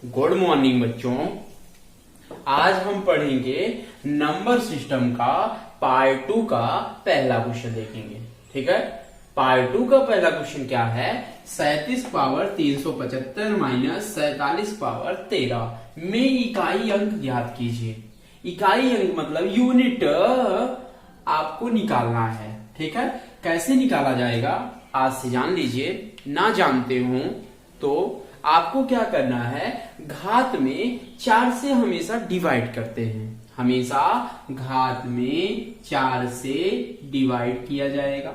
Good morning बच्चों। आज हम पढ़ेंगे नंबर सिस्टम का पार्ट 2 का पहला क्वेश्चन देखेंगे। ठीक है, पार्ट 2 का पहला क्वेश्चन क्या है? 37 पावर 375 माइनस 47 पावर 13 में इकाई अंक ज्ञात कीजिए। इकाई अंक मतलब यूनिट आपको निकालना है। ठीक है, कैसे निकाला जाएगा आज से जान लीजिए। ना जानते हो तो आपको क्या करना है, घात में 4 से हमेशा डिवाइड करते हैं। हमेशा घात में 4 से डिवाइड किया जाएगा।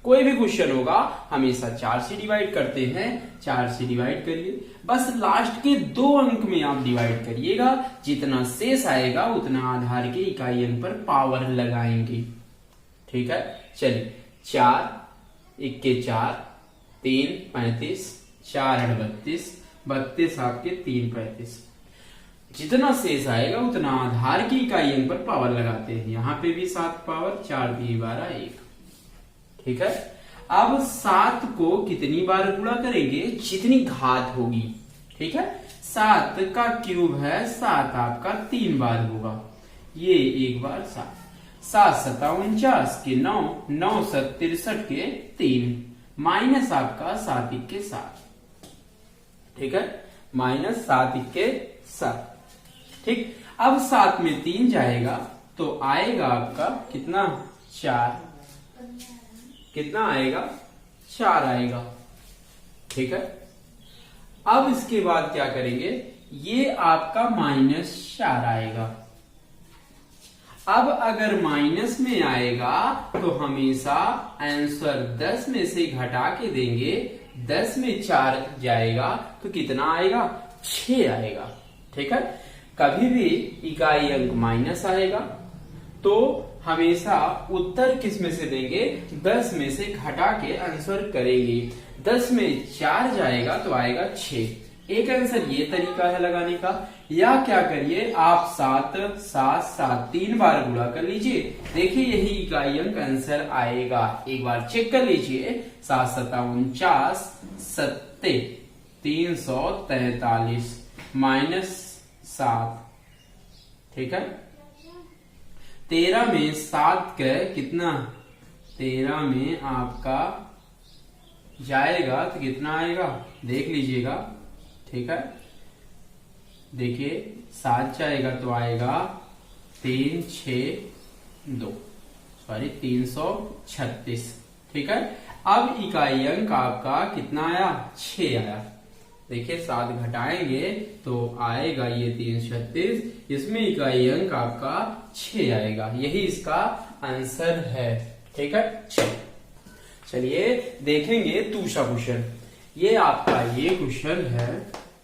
कोई भी क्वेश्चन होगा हमेशा 4 से डिवाइड करते हैं। 4 से डिवाइड करिए, बस लास्ट के 2 अंक में आप डिवाइड करिएगा। जितना शेष आएगा उतना आधार के इकाई अंक पर पावर लगाएंगे। ठीक है, चलिए 4 1 4 3 35 4 8 32 32 आपके 3 35। जितना शेष आएगा उतना आधार की इकाई अंक पर पावर लगाते हैं। यहाँ पे भी 7 पावर 4 3 12 1। ठीक है, अब 7 को कितनी बार गुणा करेंगे? जितनी घात होगी। ठीक है, 7 का क्यूब है, 7 आपका 3 बार होगा। ये एक बार 7 7 7 49 के 9 9 7 63 के 3 माइनस आपका 7 1 7। ठीक है, माइनस 7 1 7। ठीक, अब 7 में 3 जाएगा तो आएगा आपका कितना? 4। कितना आएगा? 4 आएगा। ठीक है, अब इसके बाद क्या करेंगे? ये आपका -4 आएगा। अब अगर माइनस में आएगा तो हमेशा आंसर 10 में से घटा के देंगे। 10 में 4 जाएगा तो कितना आएगा? 6 आएगा। ठीक है, कभी भी इकाई अंक माइनस आएगा तो हमेशा उत्तर किस में से देंगे? 10 में से घटा के आंसर करेंगे। 10 में 4 जाएगा तो आएगा 6। एक आंसर ये तरीका है लगाने का। या क्या करिए आप 7 7 7 3 बार गुणा कर लीजिए। देखिए यही इकाई अंक आंसर आएगा। एक बार चेक कर लीजिए। 7 7 49 70 343 -7। ठीक है, 13 में 7 के कितना? 13 में आपका जाएगा तो कितना आएगा? देख लीजिएगा। ठीक है, देखिए 7 जाएगा तो आएगा 3 6 2 सॉरी 336। ठीक है, अब इकाई अंक आपका कितना आया? 6 आया। देखिए 7 घटाएंगे तो आएगा ये 336। इसमें इकाई अंक आपका 6 आएगा। यही इसका आंसर है। ठीक है, चलिए देखेंगे दूसरा क्वेश्चन। ये आपका ये क्वेश्चन है,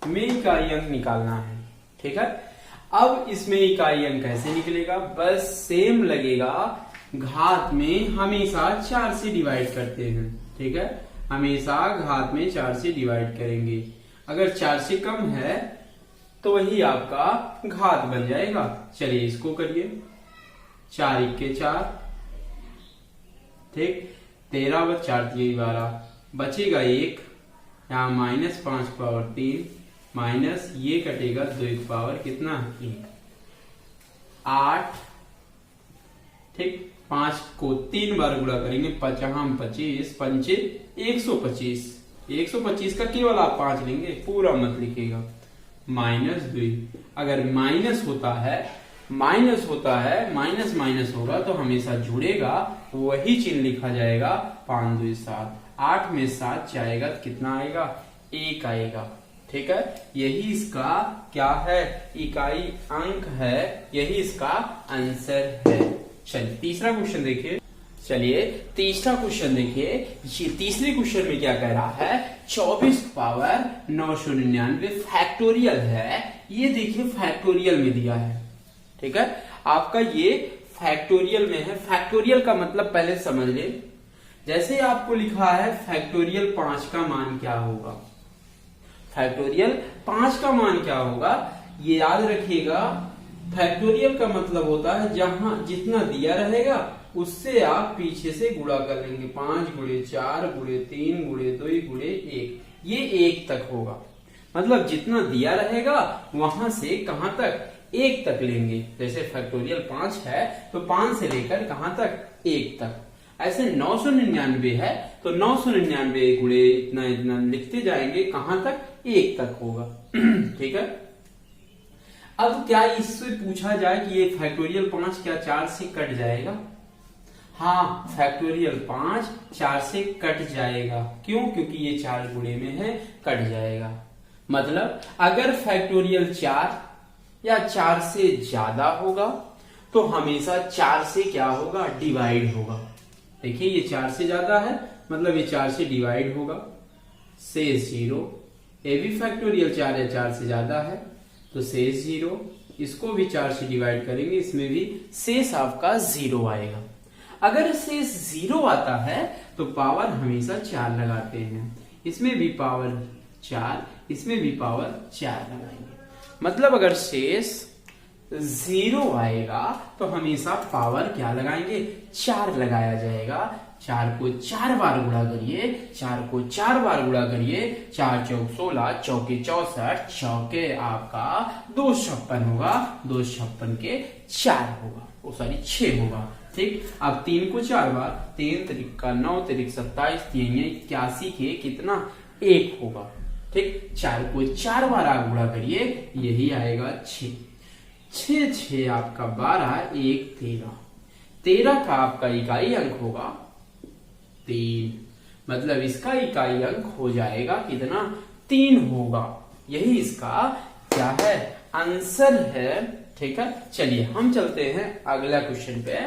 में इकाई अंक निकालना है। ठीक है, अब इसमें इकाई अंक कैसे निकलेगा? बस सेम लगेगा। घात में हमेशा 4 से डिवाइड करते हैं। ठीक है, हमेशा घात में 4 से डिवाइड करेंगे। अगर 4 से कम है तो वही आपका घात बन जाएगा। चलिए इसको करिए। 4 1 4। ठीक, 13 व 4 3 12 बचेगा 1। यहाँ -5 पावर 3 माइनस ये कटेगा 2 एक पावर कितना? 1 8। ठीक, 5 को 3 बार गुणा करेंगे। 5 25 5 125। 125 का केवल आप 5 लेंगे, पूरा मत लिखिएगा। -2। अगर माइनस होता है माइनस माइनस होगा तो हमेशा जुड़ेगा, वही चिन्ह लिखा जाएगा। 5 2 7। 8 में 7 जाएगा तो कितना आएगा? 1 आएगा। ठीक है, यही इसका क्या है? इकाई अंक है। यही इसका आंसर है। चलिए तीसरा क्वेश्चन देखिए। चलिए तीसरा क्वेश्चन देखिए। ये तीसरे क्वेश्चन में क्या कह रहा है? 24 पावर 999 फैक्टोरियल है। ये देखिए फैक्टोरियल में दिया है। ठीक है, आपका ये फैक्टोरियल में है। फैक्टोरियल का मतलब पहले समझ ले। जैसे आपको लिखा है फैक्टोरियल 5 का मान क्या होगा? फैक्टोरियल 5 का मान क्या होगा ये याद रखिएगा। फैक्टोरियल का मतलब होता है जहां जितना दिया रहेगा उससे आप पीछे से गुणा कर लेंगे। 5 × 4 × 3 × 2 × 1, ये 1 तक होगा। मतलब जितना दिया रहेगा वहां से कहां तक, 1 तक लेंगे। जैसे फैक्टोरियल 5 है तो 5 से लेकर कहां तक, 1 तक। ऐसे 999 है तो 999 गुणे इतना इतना लिखते जाएंगे, कहां तक, 1 तक होगा। ठीक है। अब क्या इससे पूछा जाए कि ये फैक्टोरियल 5 क्या 4 से कट जाएगा? हाँ, फैक्टोरियल 5 4 से कट जाएगा। क्यों? क्योंकि ये 4 गुणे में है, कट जाएगा। मतलब अगर फैक्टोरियल 4 या 4 से ज्यादा होगा तो हमेशा 4 से क्या होगा, डिवाइड होगा। देखिए ये 4 से ज्यादा है मतलब ये 4 से डिवाइड होगा, शेष 0। ये भी फैक्टोरियल 4 या 4 से ज्यादा है तो शेष 0। इसको भी 4 से डिवाइड करेंगे, इसमें भी शेष आपका 0 आएगा। अगर शेष 0 आता है तो पावर हमेशा 4 लगाते हैं। इसमें भी पावर 4, इसमें भी पावर 4 लगाएंगे। मतलब अगर शेष 0 आएगा तो हमेशा पावर क्या लगाएंगे, 4 लगाया जाएगा। 4 को 4 बार गुणा करिए, 4 को 4 बार गुणा करिए, 4 चौक 16, चौके 64, चौके आपका 256 होगा, 256 के 4 होगा, वो सॉरी 6 होगा। ठीक। अब 3 को 4 बार, 3 त्रिका 9, त्रिक 27, 3 81 के कितना, 1 होगा। ठीक। 4 को 4 बार आप गुणा करिए, यही आएगा 6। 6 6 आपका 12, 1 13। 13 का आपका इकाई अंक होगा 3। मतलब इसका इकाई अंक हो जाएगा कितना, 3 होगा। यही इसका क्या है, आंसर है। ठीक है। चलिए हम चलते हैं अगला क्वेश्चन पे।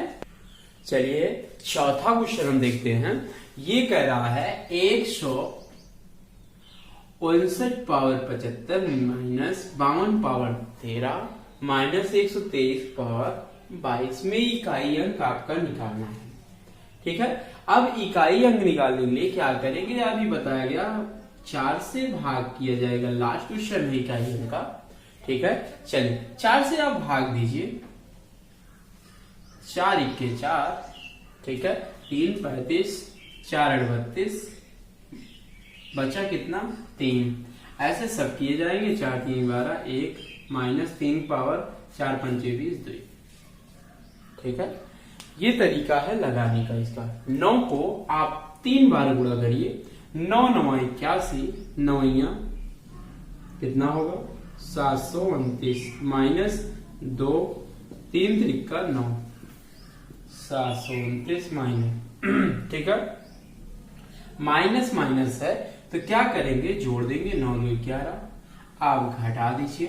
चलिए चौथा क्वेश्चन हम देखते हैं। ये कह रहा है 159 power 75 minus 52 power 13 minus 123 power 22 में इकाई अंक आपका निकालना है। ठीक है। अब इकाई अंक निकालने के लिए क्या करेंगे, अभी बताया गया 4 से भाग किया जाएगा। लास्ट क्वेश्चन है इकाई अंक का। ठीक है। चलिए 4 से आप भाग दीजिए, 4 इक्के 4। ठीक है। 3 35, 4 38, बचा कितना, 3। ऐसे सब किए जाएंगे। 4 3 12, 1 माइनस 3 पावर 4 5 20 2। ठीक है। ये तरीका है लगाने का इसका। 9 को आप 3 बार गुणा करिए, 9 9 81, 9 कितना होगा, 729 माइनस 2, 3 त्रिका 9, 729 माइनस। ठीक है। माइनस माइनस है तो क्या करेंगे, जोड़ देंगे। 9 2 11, आप घटा दीजिए।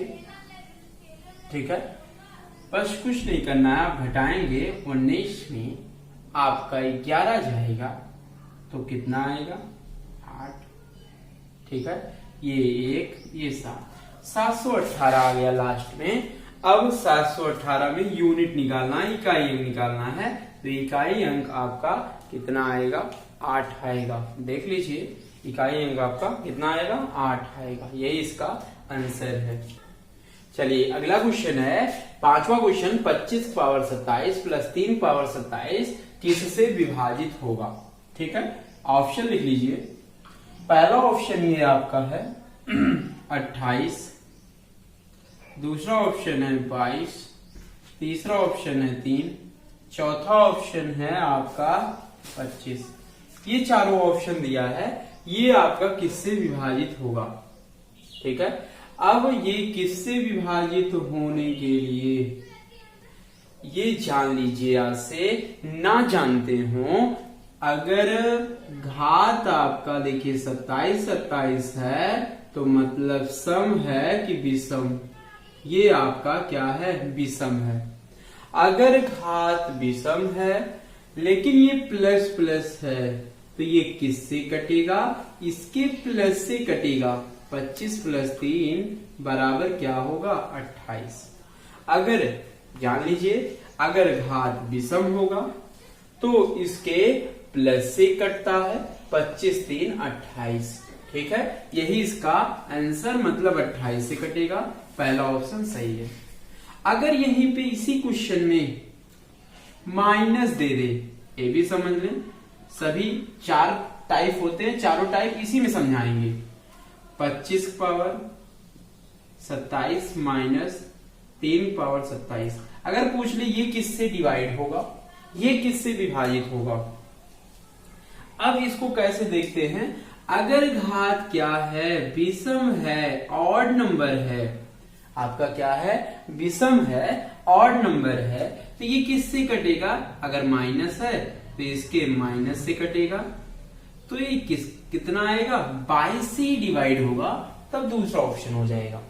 ठीक है। बस कुछ नहीं करना है, आप घटाएंगे। 19 में आपका 11 जाएगा तो कितना आएगा, 8। ठीक है। ये 1, ये 7, 718 आ गया लास्ट में। अब 718 में यूनिट निकालना है, इकाई अंक निकालना है। तो इकाई अंक आपका कितना आएगा, 8 आएगा। देख लीजिए इकाई अंक आपका कितना आएगा, 8 आएगा। यही इसका आंसर है। चलिए अगला क्वेश्चन है, 5वां क्वेश्चन। 25 पावर 27 प्लस 3 पावर 27 किससे विभाजित होगा? ठीक है। ऑप्शन लिख लीजिए। पहला ऑप्शन ये आपका है 28, दूसरा ऑप्शन है 22, तीसरा ऑप्शन है 3, चौथा ऑप्शन है आपका 25। ये चारों ऑप्शन दिया है, ये आपका किससे विभाजित होगा? ठीक है। अब ये किससे विभाजित होने के लिए ये जान लीजिए। आज से ना जानते हो, अगर घात आपका देखिए 27 27 है तो मतलब सम है कि विषम? ये आपका क्या है, विषम है। अगर घात विषम है लेकिन ये प्लस प्लस है तो ये किससे कटेगा? इसके प्लस से कटेगा। 25 प्लस 3 बराबर क्या होगा, 28। अगर जान लीजिए, अगर घात विषम होगा तो इसके प्लस से कटता है। 25 3 28। ठीक है। यही इसका आंसर, मतलब 28 से कटेगा। पहला ऑप्शन सही है। अगर यहीं पे इसी क्वेश्चन में माइनस दे दे, ये भी समझ लें। सभी 4 टाइप होते हैं, चारों टाइप इसी में समझाएंगे। 25 पावर 27 माइनस 3 पावर 27। अगर पूछ ले ये किससे डिवाइड होगा, ये किससे विभाजित होगा। अब इसको कैसे देखते हैं, अगर घात क्या है, विषम है, ऑड नंबर है, आपका क्या है, विषम है, ऑड नंबर है, तो ये किससे कटेगा, अगर माइनस है तो इसके माइनस से कटेगा, तो ये कितना आएगा, 22 से डिवाइड होगा, तब दूसरा ऑप्शन हो जाएगा।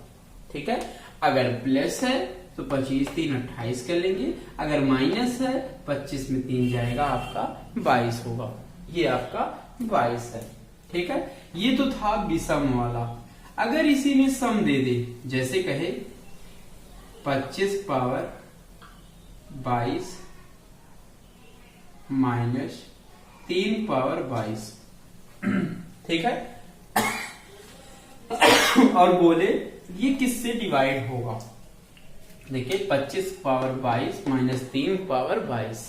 ठीक है, अगर प्लस है तो 25 3 28 कर लेंगे, अगर माइनस है 25 में 3 जाएगा, आपका 22 होगा, ये आपका 22 है। ठीक है, ये तो था विषम वाला। अगर इसी में सम दे दे, जैसे कहे 25 पावर 22 माइनस 3 पावर 22, ठीक है, और बोले ये किससे डिवाइड होगा। देखिए 25 पावर 22 माइनस 3 पावर 22,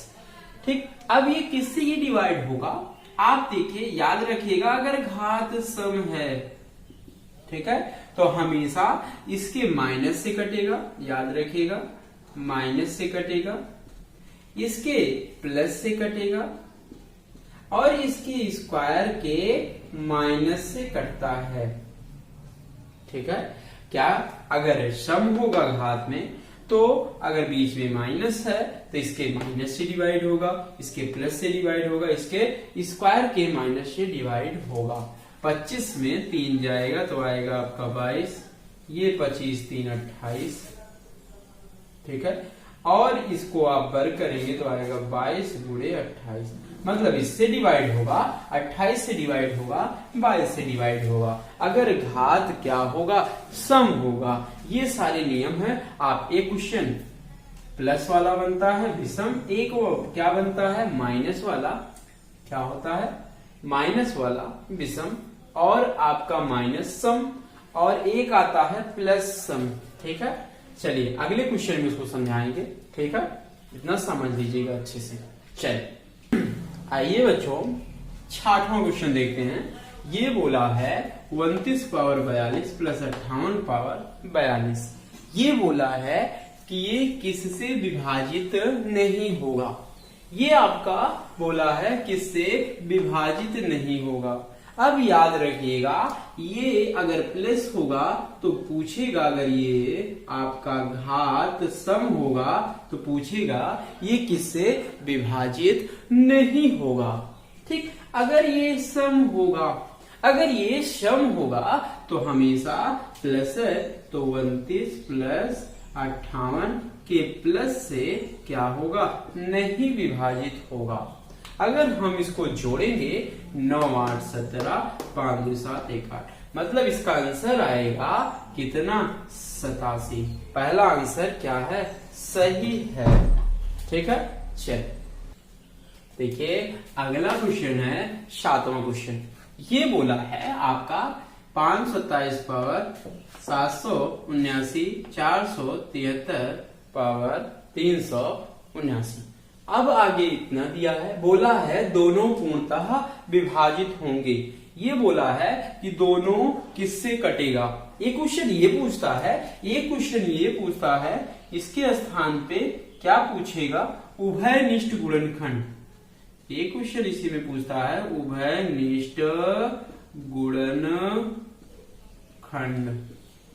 ठीक। अब ये किससे ये डिवाइड होगा, आप देखिए, याद रखिएगा, अगर घात सम है, ठीक है, तो हमेशा इसके माइनस से कटेगा, याद रखिएगा, माइनस से कटेगा, इसके प्लस से कटेगा, और इसके स्क्वायर के माइनस से कटता है। ठीक है, क्या, अगर सम होगा घात में, तो अगर बीच में माइनस है तो इसके माइनस से डिवाइड होगा, इसके प्लस से डिवाइड होगा, इसके स्क्वायर के माइनस से डिवाइड होगा। 25 में 3 जाएगा तो आएगा आपका 22, ये 25 3 28, ठीक है, और इसको आप वर्ग करेंगे तो आएगा 22 गुणे 28, मतलब इससे डिवाइड होगा, 28 से डिवाइड होगा, 22 से डिवाइड होगा। अगर घात क्या होगा, सम होगा। ये सारे नियम है। आप एक क्वेश्चन प्लस वाला बनता है विषम, एक वो क्या बनता है, माइनस वाला, क्या होता है, माइनस वाला विषम, और आपका माइनस सम, और एक आता है प्लस सम। ठीक है, चलिए अगले क्वेश्चन में उसको समझाएंगे। ठीक है, इतना समझ लीजिएगा अच्छे से। चलिए आइए बच्चों 6वां क्वेश्चन देखते हैं। ये बोला है 29 पावर 42 प्लस 58 पावर 42। ये बोला है कि ये किससे विभाजित नहीं होगा। ये आपका बोला है किससे विभाजित नहीं होगा। अब याद रखिएगा, ये अगर प्लस होगा तो पूछेगा, अगर ये आपका घात सम होगा तो पूछेगा ये किससे विभाजित नहीं होगा। ठीक, अगर ये सम होगा, अगर ये सम होगा तो हमेशा प्लस है, तो 29 प्लस 58 के प्लस से क्या होगा, नहीं विभाजित होगा। अगर हम इसको जोड़ेंगे 9 8 17 5 2 7 1 8, मतलब इसका आंसर आएगा कितना, 87। पहला आंसर क्या है, सही है। ठीक है, चल देखिए अगला क्वेश्चन है 7वां क्वेश्चन। ये बोला है आपका 527 पावर 779 473 पावर 379। अब आगे इतना दिया है, बोला है दोनों पूर्णतः विभाजित होंगे। ये बोला है कि दोनों किससे कटेगा। एक क्वेश्चन ये पूछता है, एक क्वेश्चन ये पूछता है, इसके स्थान पे क्या पूछेगा, उभयनिष्ठ गुणनखंड। एक क्वेश्चन इसी में पूछता है उभयनिष्ठ गुणनखंड।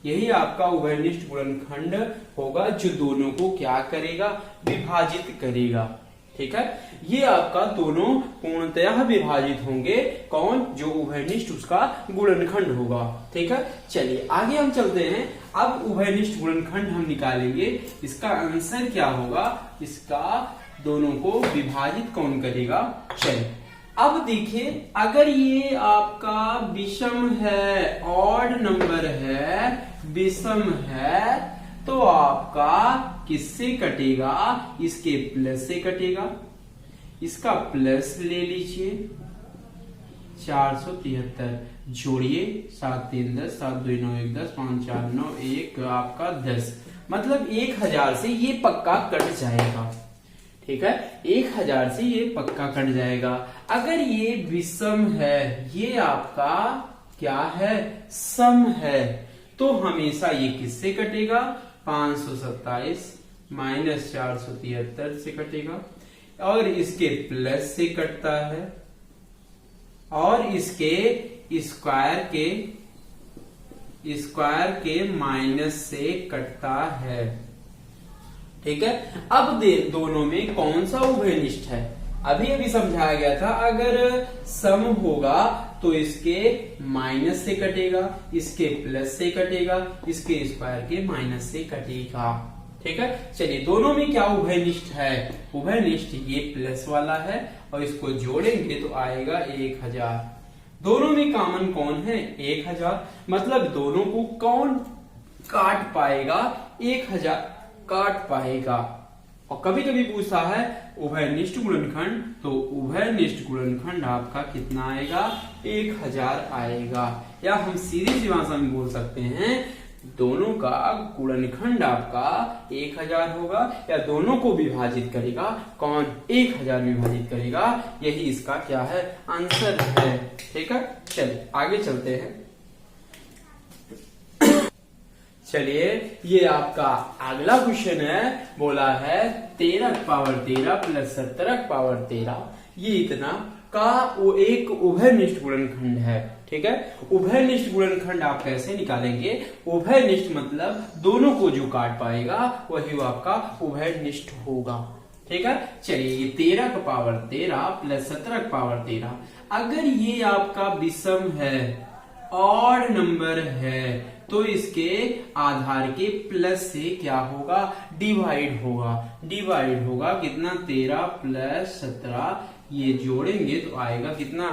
यही आपका उभयनिष्ठ गुणनखंड होगा, जो दोनों को क्या करेगा, विभाजित करेगा। ठीक है, ये आपका दोनों पूर्णतः विभाजित होंगे। कौन, जो उभयनिष्ठ उसका गुणनखंड होगा। ठीक है, चलिए आगे हम चलते हैं। अब उभयनिष्ठ गुणनखंड हम निकालेंगे, इसका आंसर क्या होगा, इसका दोनों को विभाजित कौन करेगा। चलिए अब देखिए, अगर ये आपका विषम है, ऑड नंबर है, विषम है, तो आपका किससे कटेगा, इसके प्लस से कटेगा। इसका प्लस ले लीजिए 473, जोड़िए 7 3 10 7 2 9 1 10 5 4 9 1 आपका 10, मतलब 1000 से ये पक्का कट जाएगा। ठीक है, 1000 से ये पक्का कट जाएगा। अगर ये विषम है, ये आपका क्या है, सम है, तो हमेशा ये किससे कटेगा? 527 माइनस 473 से कटेगा, और इसके प्लस से कटता है, और इसके स्क्वायर के माइनस से कटता है। ठीक है, अब दोनों में कौन सा उभयनिष्ठ है? अभी समझाया गया था, अगर सम होगा तो इसके माइनस से कटेगा, इसके प्लस से कटेगा, इसके स्क्वायर के माइनस से कटेगा। ठीक है, चलिए दोनों में क्या उभयनिष्ठ है? उभयनिष्ठ ये प्लस वाला है, और इसको जोड़ेंगे तो आएगा 1000। दोनों में कॉमन कौन है? 1000, मतलब दोनों को कौन काट पाएगा? 1000 काट पाएगा। और कभी कभी पूछा है उभयनिष्ठ गुणनखंड, तो उभयनिष्ठ गुणनखंड आपका कितना आएगा? 1000 आएगा। या हम सीधी सी भाषा में बोल सकते हैं, दोनों का गुणनखंड आपका 1000 होगा, या दोनों को विभाजित करेगा कौन? 1000 विभाजित करेगा। यही इसका क्या है? आंसर है। ठीक है, चलिए आगे चलते हैं। चलिए, ये आपका अगला क्वेश्चन है, बोला है 13 की पावर 13 प्लस 17 की पावर 13, ये इतना का वो एक उभयनिष्ठ गुणनखंड है। ठीक है, उभयनिष्ठ गुणनखंड आप कैसे निकालेंगे? उभयनिष्ठ मतलब दोनों को जो काट पाएगा वही वो आपका उभयनिष्ठ होगा। ठीक है, चलिए ये 13 का पावर 13 प्लस 17 का पावर 13, अगर ये आपका विषम है, ऑड नंबर है, तो इसके आधार के प्लस से क्या होगा? डिवाइड होगा। डिवाइड होगा कितना? 13 प्लस 17, ये जोड़ेंगे तो आएगा कितना?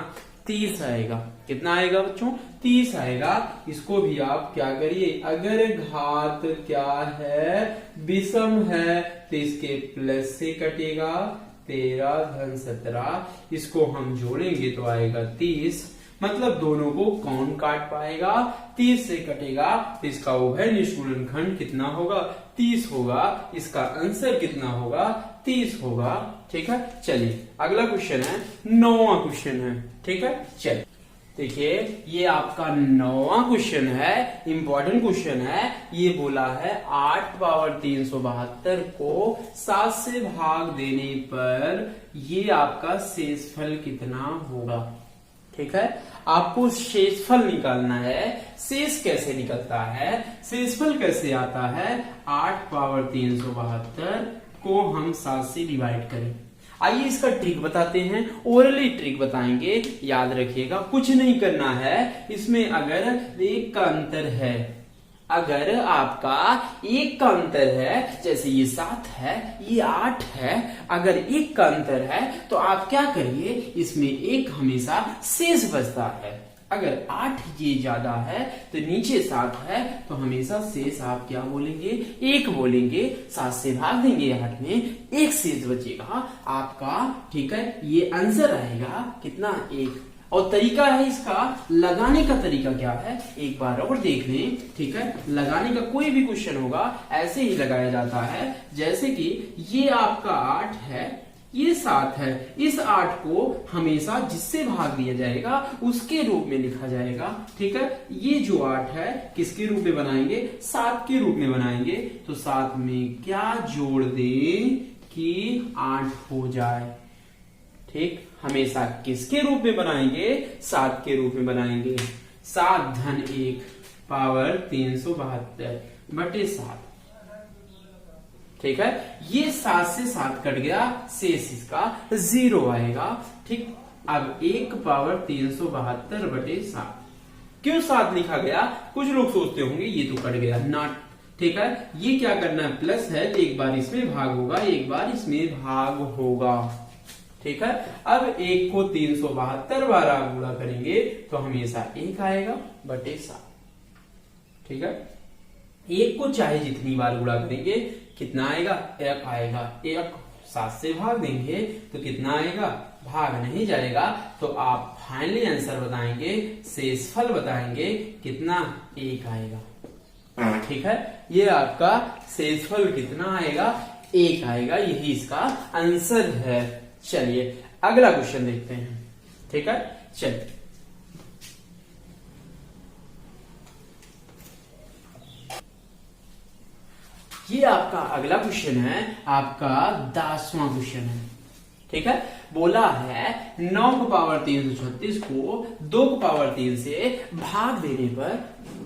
30 आएगा। कितना आएगा बच्चों? 30 आएगा। इसको भी आप क्या करिए, अगर घात क्या है? विषम है, तो इसके प्लस से कटेगा 13 धन 17, इसको हम जोड़ेंगे तो आएगा 30, मतलब दोनों को कौन काट पाएगा? 30 से कटेगा, तो इसका उभयनिष्ठ गुणनखंड कितना होगा? 30 होगा। इसका आंसर कितना होगा? 30 होगा। ठीक है, चलिए अगला क्वेश्चन है, 9वां क्वेश्चन है। ठीक है, चलिए देखिए, ये आपका 9वां क्वेश्चन है, इंपॉर्टेंट क्वेश्चन है। ये बोला है 8 पावर 372 को 7 से भाग देने पर ये आपका शेषफल कितना होगा? ठीक है, आपको शेषफल निकालना है। शेष कैसे निकलता है? शेषफल कैसे आता है? 8 पावर 372 को हम 7 से डिवाइड करें। आइए इसका ट्रिक बताते हैं, ओरली ट्रिक बताएंगे, याद रखिएगा। कुछ नहीं करना है इसमें। अगर एक का अंतर है, अगर आपका एक का अंतर है, जैसे ये 7 है, ये 8 है, अगर एक का अंतर है तो आप क्या करिए, इसमें एक हमेशा शेष बचता है। अगर 8 ये ज्यादा है तो नीचे 7 है, तो हमेशा शेष आप क्या बोलेंगे? 1 बोलेंगे। 7 से भाग देंगे 8 में, एक शेष बचेगा आपका। ठीक है, ये आंसर आएगा कितना? 1। और तरीका है इसका, लगाने का तरीका क्या है, एक बार और देख लें। ठीक है, लगाने का कोई भी क्वेश्चन होगा ऐसे ही लगाया जाता है, जैसे कि ये आपका 8 है, ये 7 है, इस 8 को हमेशा जिससे भाग दिया जाएगा उसके रूप में लिखा जाएगा। ठीक है, ये जो 8 है किसके रूप में बनाएंगे? 7 के रूप में बनाएंगे। तो 7 में क्या जोड़ दें कि 8 हो जाए। ठीक, हमेशा किसके रूप में बनाएंगे? 7 के रूप में बनाएंगे। 7 धन 1 पावर 372 बटे 7। ठीक है, ये 7 से 7 कट गया, शेष इसका 0 आएगा। ठीक, अब 1 पावर 372 बटे 7। क्यों 7 लिखा गया? कुछ लोग सोचते होंगे ये तो कट गया, नॉट। ठीक है, ये क्या करना है? प्लस है, तो एक बार इसमें भाग होगा, एक बार इसमें भाग होगा। ठीक है, अब 1 को 372 बार आप गुणा करेंगे तो हमेशा 1 आएगा बटे 7। ठीक है, 1 को चाहे जितनी बार गुणा करेंगे कितना आएगा? 1 आएगा। 1 7 से भाग देंगे तो कितना आएगा? भाग नहीं जाएगा। तो आप फाइनली आंसर बताएंगे, शेषफल बताएंगे कितना? 1 आएगा। ठीक है, ये आपका शेषफल कितना आएगा? 1 आएगा। यही इसका आंसर है। चलिए अगला क्वेश्चन देखते हैं। ठीक है, चलिए ये आपका अगला क्वेश्चन है, आपका 10वां क्वेश्चन है। ठीक है, बोला है 9 को पावर 336 को 2 को पावर 3 से भाग देने पर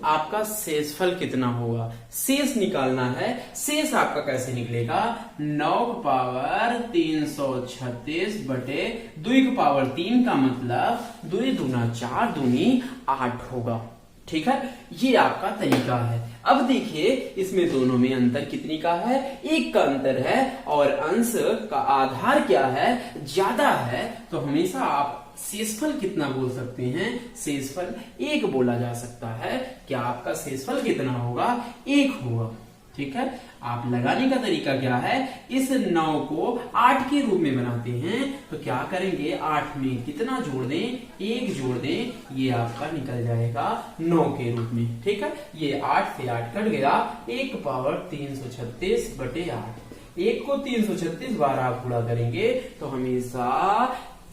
आपका शेषफल कितना होगा। शेष निकालना है। शेष आपका कैसे निकलेगा, 9 को पावर 336 बटे 2 को पावर 3 का मतलब 2 दूना 4 दूनी 8 होगा। ठीक है, ये आपका तरीका है। अब देखिए इसमें दोनों में अंतर कितनी का है, 1 का अंतर है और अंश का आधार क्या है, ज्यादा है, तो हमेशा आप शेषफल कितना बोल सकते हैं, शेषफल 1 बोला जा सकता है। क्या आपका शेषफल कितना होगा, 1 होगा। ठीक है, आप लगाने का तरीका क्या है, इस 9 को 8 के रूप में बनाते हैं तो क्या करेंगे, 8 में कितना जोड़ दें, 1 जोड़ दें, ये आपका निकल जाएगा 9 के रूप में। ठीक है, ये 8 से 8 कट गया, 1 पावर 336 बटे 8। 1 को 336 बार आप गुणा करेंगे तो हमेशा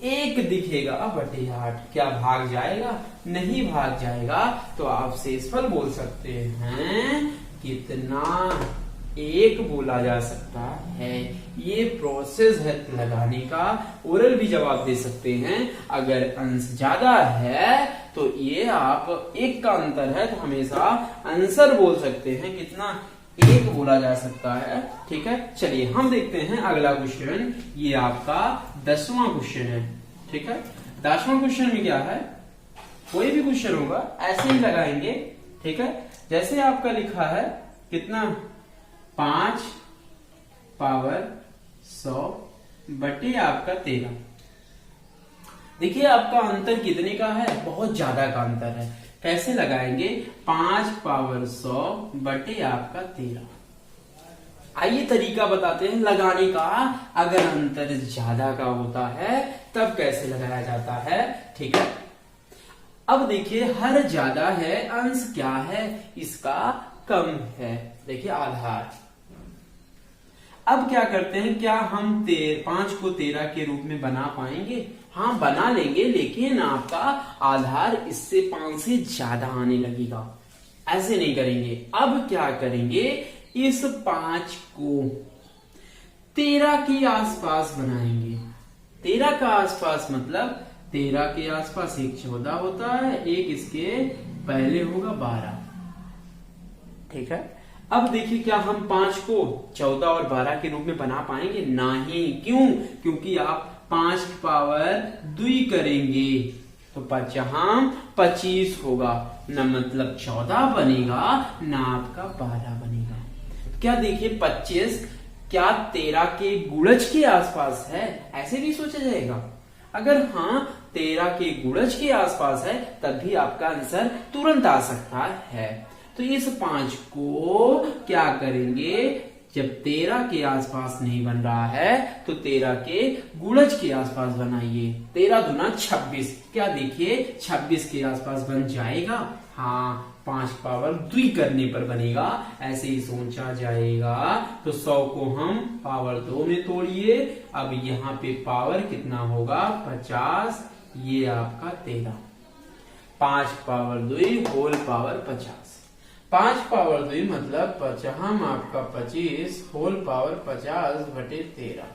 1 दिखेगा बटे 8। क्या भाग जाएगा, नहीं भाग जाएगा, तो आप शेषफल बोल सकते हैं कितना, 1 बोला जा सकता है। ये प्रोसेस है लगाने का। ओरल भी जवाब दे सकते हैं, अगर अंश ज्यादा है तो ये आप 1 का अंतर है तो हमेशा आंसर बोल सकते हैं कितना, 1 बोला जा सकता है। ठीक है, चलिए हम देखते हैं अगला क्वेश्चन। ये आपका 10वां क्वेश्चन है। ठीक है, 10वां क्वेश्चन में क्या है, कोई भी क्वेश्चन होगा ऐसे ही लगाएंगे। ठीक है, जैसे आपका लिखा है कितना, 5 पावर 100 बटे आपका 13। देखिए आपका अंतर कितने का है, बहुत ज्यादा का अंतर है। कैसे लगाएंगे, 5 पावर 100 बटे आपका 13। आइए तरीका बताते हैं लगाने का। अगर अंतर ज्यादा का होता है तब कैसे लगाया जाता है। ठीक है, अब देखिए हर ज्यादा है, अंश क्या है इसका, कम है। देखिए आधार। अब क्या करते हैं, क्या हम 5 को 13 के रूप में बना पाएंगे, हाँ बना लेंगे, लेकिन आपका आधार इससे 5 से ज्यादा आने लगेगा। ऐसे नहीं करेंगे। अब क्या करेंगे, इस 5 को 13 के आसपास बनाएंगे। 13 का आसपास मतलब 13 के आसपास एक 14 होता है, एक इसके पहले होगा 12। ठीक है, अब देखिए क्या हम 5 को 14 और 12 के रूप में बना पाएंगे, नहीं। क्यों, क्योंकि आप 5 की पावर 2 करेंगे तो 25 होगा, न मतलब 14 बनेगा, न आपका 12 बनेगा। क्या देखिए 25 क्या 13 के गुणज के आसपास है, ऐसे भी सोचा जाएगा। अगर हाँ 13 के गुणज के आसपास है तब भी आपका आंसर तुरंत आ सकता है। तो इस 5 को क्या करेंगे, जब 13 के आसपास नहीं बन रहा है तो 13 के गुणज के आसपास बनाइए। 13 दूना 26, क्या देखिए 26 के आसपास बन जाएगा, हाँ 5 पावर 2 करने पर बनेगा, ऐसे ही सोचा जाएगा। तो 100 को हम पावर 2 में तोड़िए। अब यहाँ पे पावर कितना होगा, 50, ये आपका 13। 5 पावर 2 होल पावर 50। 5 पावर 2 मतलब 50 आपका 25 होल पावर 50 बटे 13।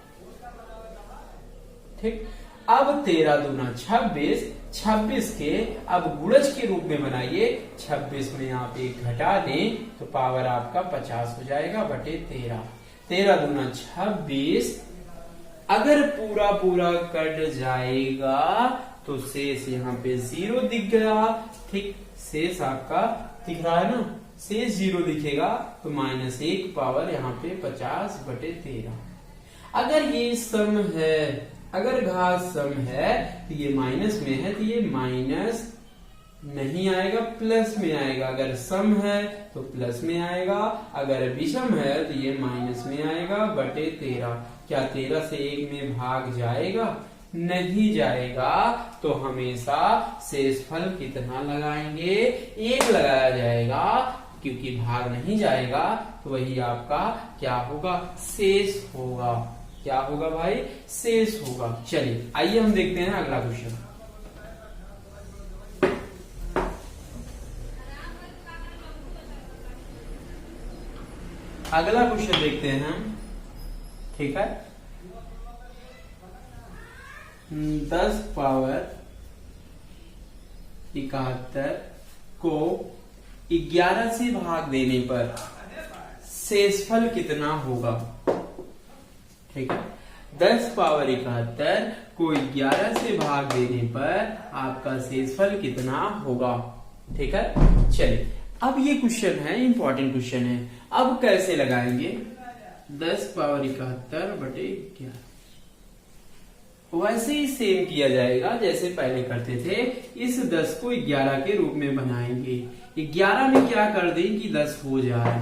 ठीक, अब 13 दूना 26, 26 के अब गुणज के रूप में बनाइए। 26 में आप एक घटा दें तो पावर आपका 50 हो जाएगा बटे 13। 13 दूना 26, अगर पूरा पूरा कट जाएगा तो शेष यहाँ पे 0 दिख गया। ठीक, शेष आपका दिख रहा है ना, शेष 0 दिखेगा तो -1 पावर यहाँ पे 50 बटे 13। अगर ये सम है, अगर घात सम है तो ये माइनस में है तो ये माइनस नहीं आएगा, प्लस में आएगा। अगर सम है तो प्लस में आएगा, अगर विषम है तो ये माइनस में आएगा बटे 13। क्या 13 से 1 में भाग जाएगा, नहीं जाएगा। तो हमेशा शेषफल कितना लगाएंगे, 1 लगाया जाएगा, क्योंकि भाग नहीं जाएगा तो वही आपका क्या होगा, शेष होगा। क्या होगा भाई, शेष होगा। चलिए आइए हम देखते हैं अगला क्वेश्चन। अगला क्वेश्चन देखते हैं हम, ठीक है। 10 पावर 71 को 11 से भाग देने पर शेषफल कितना होगा, ठीक है। 10 पावर 71 को 11 से भाग देने पर आपका शेषफल कितना होगा, ठीक है। चलिए अब ये क्वेश्चन है, इंपॉर्टेंट क्वेश्चन है। अब कैसे लगाएंगे, 10 पावर 71 बटे 11, वैसे ही सेम किया जाएगा जैसे पहले करते थे। इस 10 को 11 के रूप में बनाएंगे। 11 में क्या कर दें कि 10 हो जाए,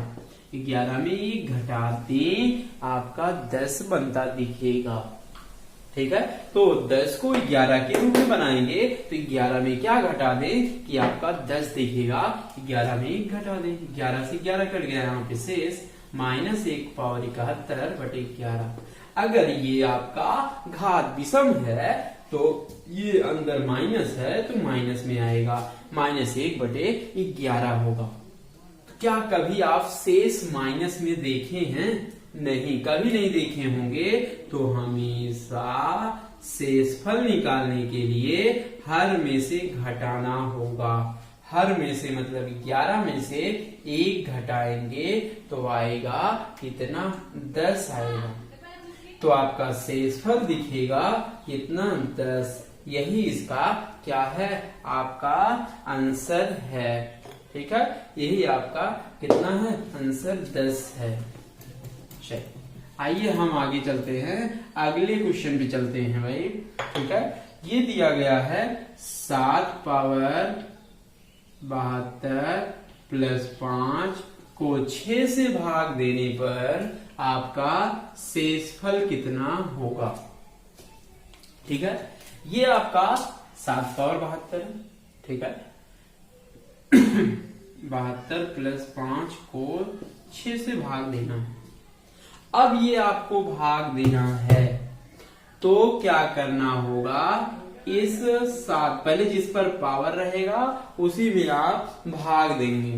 11 में एक घटा दें, आपका 10 बनता दिखेगा, ठीक है। तो 10 को 11 के रूप में बनाएंगे तो 11 में क्या घटा दें कि आपका 10 दिखेगा। 11 में एक घटा दें, 11 से 11 कट गया, यहाँ पे शेष -1 पावर 71 बटे 11। अगर ये आपका घात विषम है तो ये अंदर माइनस है तो माइनस में आएगा, -1 बटे 11 होगा। तो क्या कभी आप शेष माइनस में देखे हैं? नहीं, कभी नहीं देखे होंगे। तो हमेशा शेषफल निकालने के लिए हर में से घटाना होगा। हर में से मतलब 11 में से 1 घटाएंगे तो आएगा कितना, 10 आएगा। तो आपका शेषफल दिखेगा कितना, 10। यही इसका क्या है, आपका आंसर है, ठीक है। यही आपका कितना है, आंसर 10 है। चलिए आइए हम आगे चलते हैं, अगले क्वेश्चन पे चलते हैं भाई, ठीक है। ये दिया गया है 7 पावर 72 प्लस 5 को 6 से भाग देने पर आपका शेषफल कितना होगा, ठीक है। ये आपका 7 पावर 72, ठीक है। 72 प्लस 5 को 6 से भाग देना है। अब ये आपको भाग देना है तो क्या करना होगा, इस 7 पहले जिस पर पावर रहेगा उसी में आप भाग देंगे।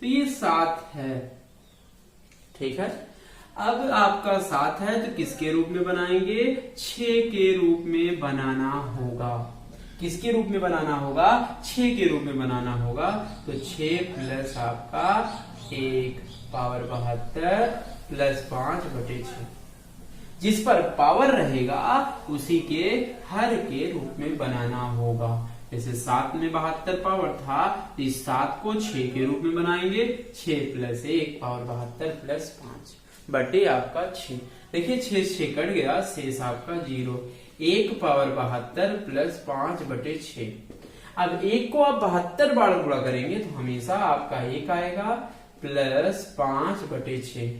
तो ये 7 है, ठीक है। अब आपका 7 है तो किसके रूप में बनाएंगे, 6 के रूप में बनाना होगा। किसके रूप में बनाना होगा, 6 के रूप में बनाना होगा। तो 6 प्लस आपका 1 पावर 72 प्लस 5 बटे 6, जिस पर पावर रहेगा उसी के हर के रूप में बनाना होगा। जैसे 7 में 72 पावर था तो इस 7 को 6 के रूप में बनाएंगे, 6 प्लस 1 पावर 72 प्लस 5 बटे आपका 6। देखिए 6 कट गया, शेष आपका 0। 1 पावर 72 प्लस 5 बटे 6। अब 1 को आप 72 बार गुणा करेंगे तो हमेशा आपका 1 आएगा प्लस 5 बटे 6,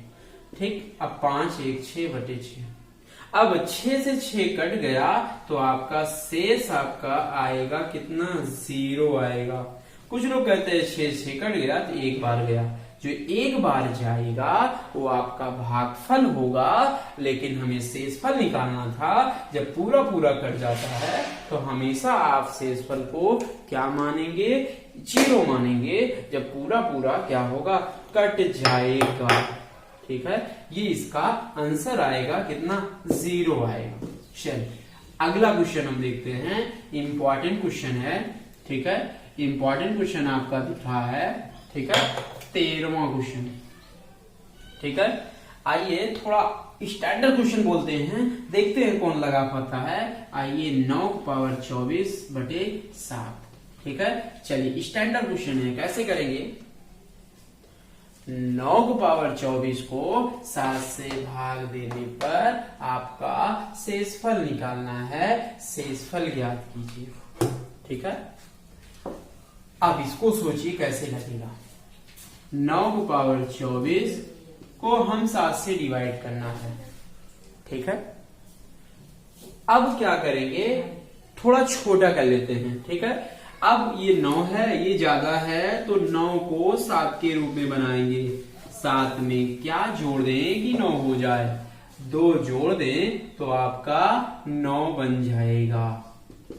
ठीक। अब 5 1 6 बटे 6। अब 6 से 6 कट गया तो आपका शेष आपका आएगा कितना, 0 आएगा। कुछ लोग कहते हैं 6 कट गया तो 1 बार गया। जो 1 बार जाएगा वो आपका भागफल होगा, लेकिन हमें शेषफल निकालना था। जब पूरा पूरा कट जाता है तो हमेशा आप शेषफल को क्या मानेंगे, 0 मानेंगे। जब पूरा पूरा क्या होगा, कट जाएगा, ठीक है। ये इसका आंसर आएगा कितना, 0 आएगा। चलिए अगला क्वेश्चन हम देखते हैं, इंपॉर्टेंट क्वेश्चन है, ठीक है। इंपॉर्टेंट क्वेश्चन आपका दिख रहा है, ठीक है, 13वां क्वेश्चन, ठीक है। आइए थोड़ा स्टैंडर्ड क्वेश्चन बोलते हैं, देखते हैं कौन लगा पाता है। आइए 9 पावर 24 बटे 7, ठीक है। चलिए स्टैंडर्ड क्वेश्चन है, कैसे करेंगे, 9 पावर 24 को 7 से भाग देने पर आपका शेषफल निकालना है। शेषफल ज्ञात कीजिए, ठीक है। अब इसको सोचिए कैसे लगेगा। 9 पावर 24 को हम 7 से डिवाइड करना है, ठीक है। अब क्या करेंगे, थोड़ा छोटा कर लेते हैं, ठीक है। अब ये 9 है, ये ज्यादा है तो 9 को 7 के रूप में बनाएंगे। 7 में क्या जोड़ दें कि 9 हो जाए, 2 जोड़ दें तो आपका 9 बन जाएगा।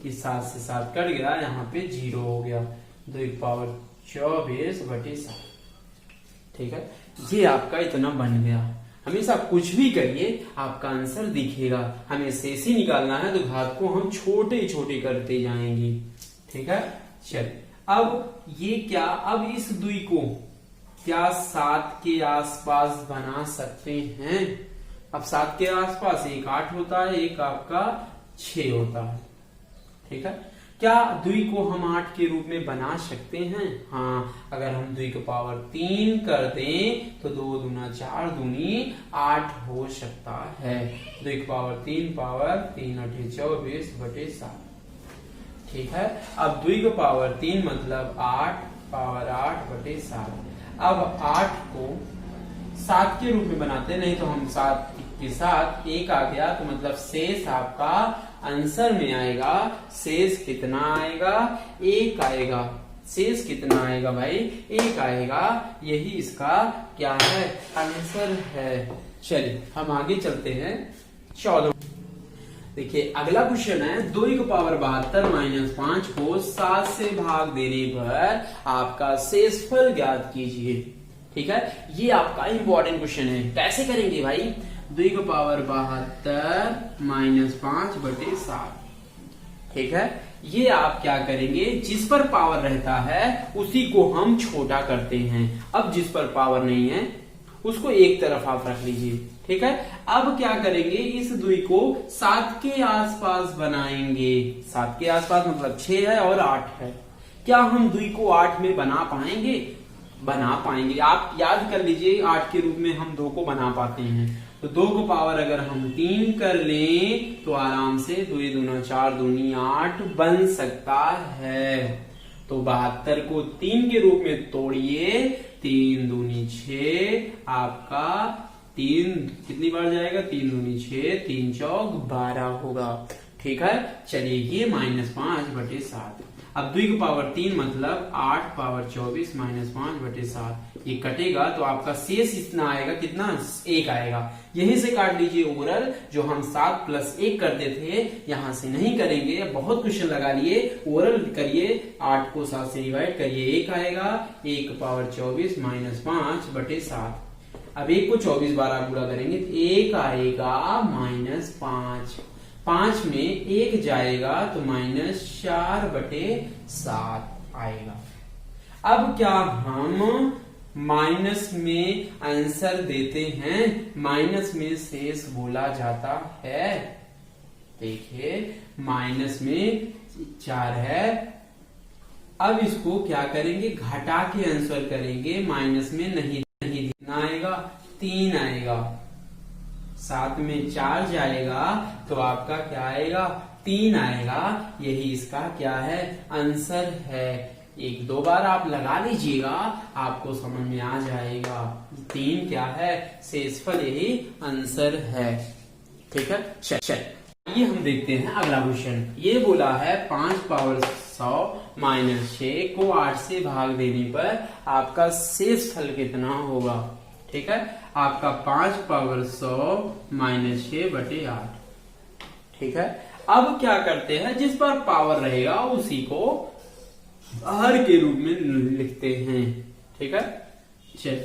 इस 7 से 7 कट गया, यहाँ पे 0 हो गया। 2 पावर 24 बटे 7, ठीक है। ये आपका इतना बन गया। हमेशा कुछ भी करिए आपका आंसर दिखेगा। हमें शेष ही निकालना है तो घात को हम छोटे छोटे करते जाएंगे। ठीक है, चलिए अब ये क्या, अब इस दुई को क्या 7 के आसपास बना सकते हैं? अब 7 के आसपास एक 8 होता है, एक आपका 6 होता है। ठीक है, क्या दुई को हम 8 के रूप में बना सकते हैं? हाँ, अगर हम दुई को पावर 3 कर दें तो 2 दूना 4 दूनी 8 हो सकता है। दुई को पावर 3 8 24 बटे 7। ठीक है, अब दुई को पावर 3 मतलब 8 पावर 8 बटे 7। अब 8 को 7 के रूप में बनाते, नहीं तो हम 7 के साथ 1 आ गया तो मतलब शेष आपका आंसर में आएगा। शेष कितना आएगा? 1 आएगा। शेष कितना आएगा भाई? 1 आएगा। यही इसका क्या है? आंसर है। चलिए हम आगे चलते हैं। 14 देखिए अगला क्वेश्चन है, 2 की पावर 72 माइनस 5 को 7 से भाग देने पर आपका शेषफल ज्ञात कीजिए। ठीक है, ये आपका इंपॉर्टेंट क्वेश्चन है। कैसे करेंगे भाई? 2 की पावर 72 माइनस 5 बटे 7। ठीक है, ये आप क्या करेंगे, जिस पर पावर रहता है उसी को हम छोटा करते हैं। अब जिस पर पावर नहीं है उसको एक तरफ आप रख लीजिए। ठीक है, अब क्या करेंगे, इस दुई को 7 के आसपास बनाएंगे। 7 के आसपास मतलब 6 है और 8 है। क्या हम दुई को 8 में बना पाएंगे? बना पाएंगे। आप याद कर लीजिए 8 के रूप में हम 2 को बना पाते हैं। तो 2 को पावर अगर हम 3 कर लें तो आराम से 2 दूना 4 दूनी 8 बन सकता है। तो 72 को 3 के रूप में तोड़िए, 3 दूनी 6, आपका 3 कितनी बार जाएगा? 3 दूनी 6, 3 चौक 12 होगा। ठीक है, चलिए ये -5 बटे 7। अब 2 की पावर 3 मतलब 8 पावर 24 माइनस 5 बटे 7। ये कटेगा तो आपका शेष इतना आएगा, कितना? 1 आएगा। यहीं से काट लीजिए ओरल, जो हम 7 प्लस 1 करते थे यहां से नहीं करेंगे। बहुत क्वेश्चन लगा लिए, ओरल करिए। 8 को 7 से डिवाइड करिए, 1 आएगा। 1 पावर 24 माइनस 5 बटे 7। अब 1 को 24 बार आप गुणा करेंगे तो 1 आएगा -5। 5 में 1 जाएगा तो -4 बटे 7 आएगा। अब क्या हम माइनस में आंसर देते हैं? माइनस में शेष बोला जाता है। देखिए माइनस में 4 है। अब इसको क्या करेंगे, घटा के आंसर करेंगे। माइनस में नहीं कितना आएगा? 3 आएगा। 7 में 4 जाएगा तो आपका क्या आएगा? 3 आएगा। यही इसका क्या है? आंसर है। 1-2 बार आप लगा लीजिएगा, आपको समझ में आ जाएगा। 3 क्या है? शेषफल, यही आंसर है। ठीक है, चल ये हम देखते हैं अगला क्वेश्चन। ये बोला है 5 पावर 100 माइनस 6 को 8 से भाग देने पर आपका शेषफल कितना होगा? ठीक है, आपका 5 पावर 100 माइनस 6 बटे 8। ठीक है, अब क्या करते हैं, जिस पर पावर रहेगा उसी को हर के रूप में लिखते हैं। ठीक है, चल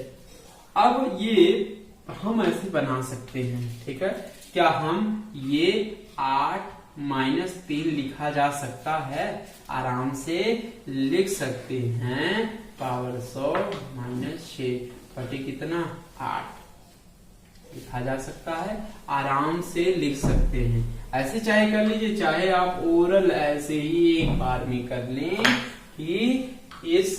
अब ये हम ऐसे बना सकते हैं। ठीक है, क्या हम ये 8 माइनस 3 लिखा जा सकता है? आराम से लिख सकते हैं। पावर 100 माइनस 6 बटे कितना? 8 लिखा जा सकता है। आराम से लिख सकते हैं। ऐसे चाहे कर लीजिए, चाहे आप ओरल ऐसे ही एक बार में कर लें कि इस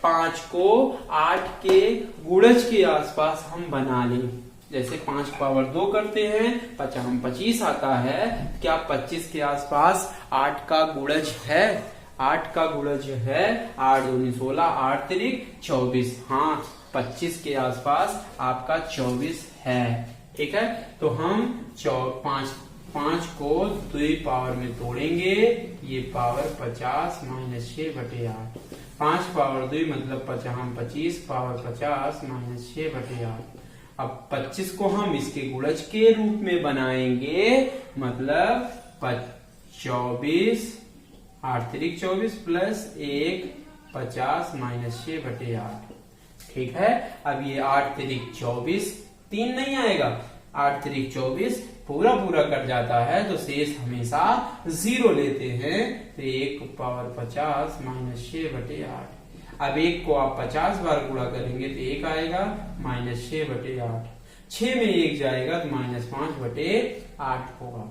5 को 8 के गुणज के आसपास हम बना लें। जैसे 5 पावर 2 करते हैं, 25 आता है। क्या 25 के आसपास 8 का गुणज है? 8 का गुणज है 8 दूनी 16, 8 तिरिक 24। हाँ, 25 के आसपास आपका 24 है। ठीक है, तो हम 5 को 2 पावर में तोड़ेंगे। ये पावर 50 माइनस 6 बटे 8। 5 पावर 2 मतलब 25 पावर 50 माइनस 6 बटे 8। अब 25 को हम इसके गुणज के रूप में बनाएंगे, मतलब 24 8 तिरिक 24 प्लस 1 50 माइनस 6 बटे 8। ठीक है। अब ये 8 तिरिक 24, 3 नहीं आएगा, 8 तिरिक 24 पूरा पूरा कट जाता है तो शेष हमेशा 0 लेते हैं, तो 1 पावर 50 माइनस 6/8। अब 1 को आप 50 बार गुणा करेंगे तो 1 आएगा, माइनस 6/8। 6 में 1 जाएगा तो माइनस 5/8 होगा।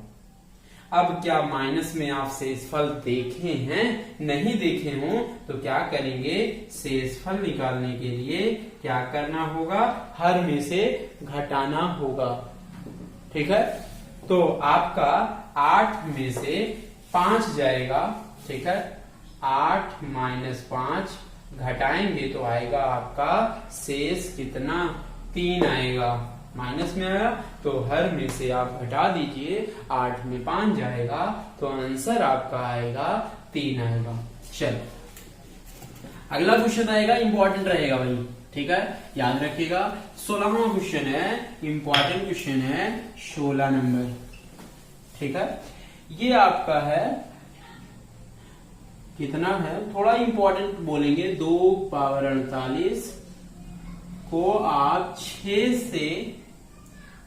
अब क्या माइनस में आप शेषफल देखे हैं? नहीं देखे हो तो क्या करेंगे, शेषफल निकालने के लिए क्या करना होगा, हर में से घटाना होगा। ठीक है, तो आपका 8 में से 5 जाएगा। ठीक है, 8 माइनस 5 घटाएंगे तो आएगा आपका शेष कितना, 3 आएगा। माइनस में आया तो हर में से आप घटा दीजिए, 8 में 5 जाएगा तो आंसर आपका आएगा 3 आएगा। चल अगला क्वेश्चन आएगा, इंपॉर्टेंट रहेगा भाई। ठीक है, याद रखिएगा। 16वां क्वेश्चन है, इंपॉर्टेंट क्वेश्चन है, 16 नंबर। ठीक है, ये आपका है, कितना है, थोड़ा इंपॉर्टेंट बोलेंगे। 2 पावर 48 को आप 6 से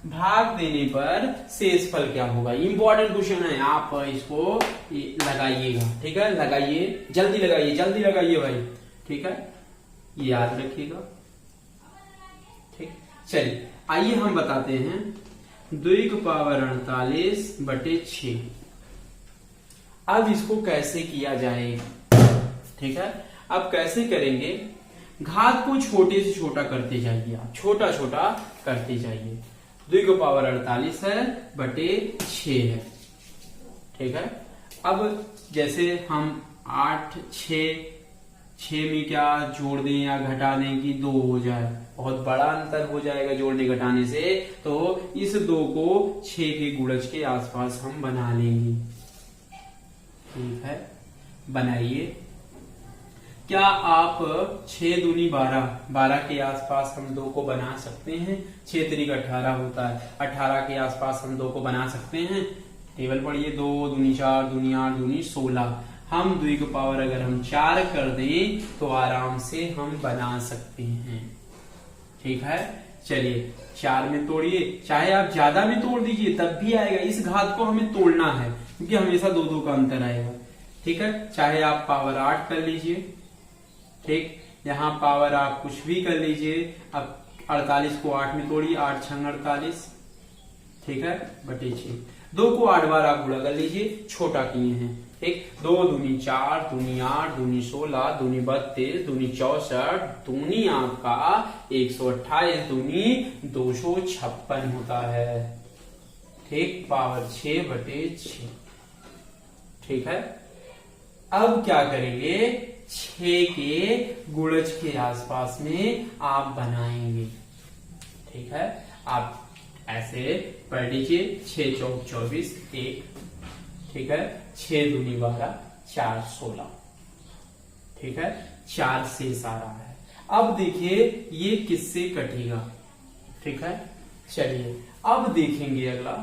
भाग देने पर शेषफल क्या होगा। इंपॉर्टेंट क्वेश्चन है, आप इसको लगाइएगा। ठीक है, लगाइए, जल्दी लगाइए, जल्दी लगाइए भाई। ठीक है, ये याद रखिएगा। ठीक, चलिए आइए हम बताते हैं। 2 पावर 48/6। अब इसको कैसे किया जाएगा। ठीक है, अब कैसे करेंगे, घात को छोटे से छोटा करते जाइए, आप छोटा छोटा करते जाइए। 2 पावर 48 है बटे 6 है। ठीक है, अब जैसे हम 8 6 में क्या जोड़ दें या घटा दें कि 2 हो जाए, बहुत बड़ा अंतर हो जाएगा जोड़ने घटाने से, तो इस 2 को 6 के गुणज के आसपास हम बना लेंगे। ठीक है, बनाइए। क्या आप 6 दूनी 12 के आसपास हम 2 को बना सकते हैं। 6 तिरिक 18 होता है, 18 के आसपास हम 2 को बना सकते हैं। टेबल पढ़िए, 2 दूनी 4 दूनी 8 दूनी 16। हम 2 की पावर अगर हम 4 कर दें तो आराम से हम बना सकते हैं। ठीक है, चलिए 4 में तोड़िए, चाहे आप ज्यादा में तोड़ दीजिए तब भी आएगा। इस घात को हमें तोड़ना है क्योंकि हमेशा 2 का अंतर आएगा। ठीक है, चाहे आप पावर 8 कर लीजिए। ठीक, यहाँ पावर आप कुछ भी कर लीजिए। अब 48 को 8 में तोड़िए, 8 छंग 48। ठीक है, बटे 6। 2 को 8 बार आप गुणा कर लीजिए, छोटा किए हैं। ठीक, 2 दूनी 4 दूनी 8 दूनी 16 दूनी 32 दूनी 64 दूनी आपका 128 दूनी 256 होता है। ठीक, पावर 6/6। ठीक है, अब क्या करेंगे, 6 के गुणज के आसपास में आप बनाएंगे। ठीक है, आप ऐसे पढ़ लीजिए, 6 चौक 24 1। ठीक है, 6 दूनी 12 4 16। ठीक है, 4 शेष आ रहा है। अब देखिए ये किससे कटेगा। ठीक है, चलिए अब देखेंगे अगला।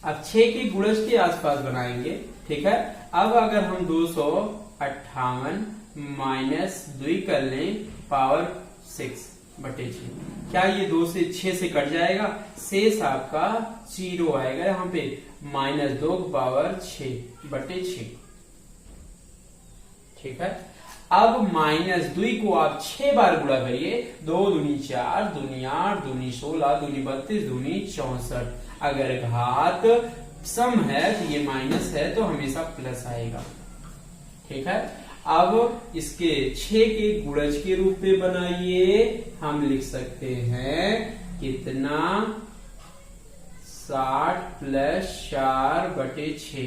अब 6 के गुणज के आसपास बनाएंगे। ठीक है, अब अगर हम 258 माइनस 2 कर लें पावर 6/6, क्या ये 2 से 6 से कट जाएगा, शेष आपका 0 आएगा यहाँ पे, -2 पावर 6/6। ठीक है, अब -2 को आप 6 बार गुणा करिए, 2 दूनी 4 दूनी 8 दूनी 16 दूनी 32 दूनी 64। अगर घात सम है तो ये माइनस है तो हमेशा प्लस आएगा। ठीक है, अब इसके 6 के गुणज के रूप में बनाइए। हम लिख सकते हैं कितना, 60 + 4/6।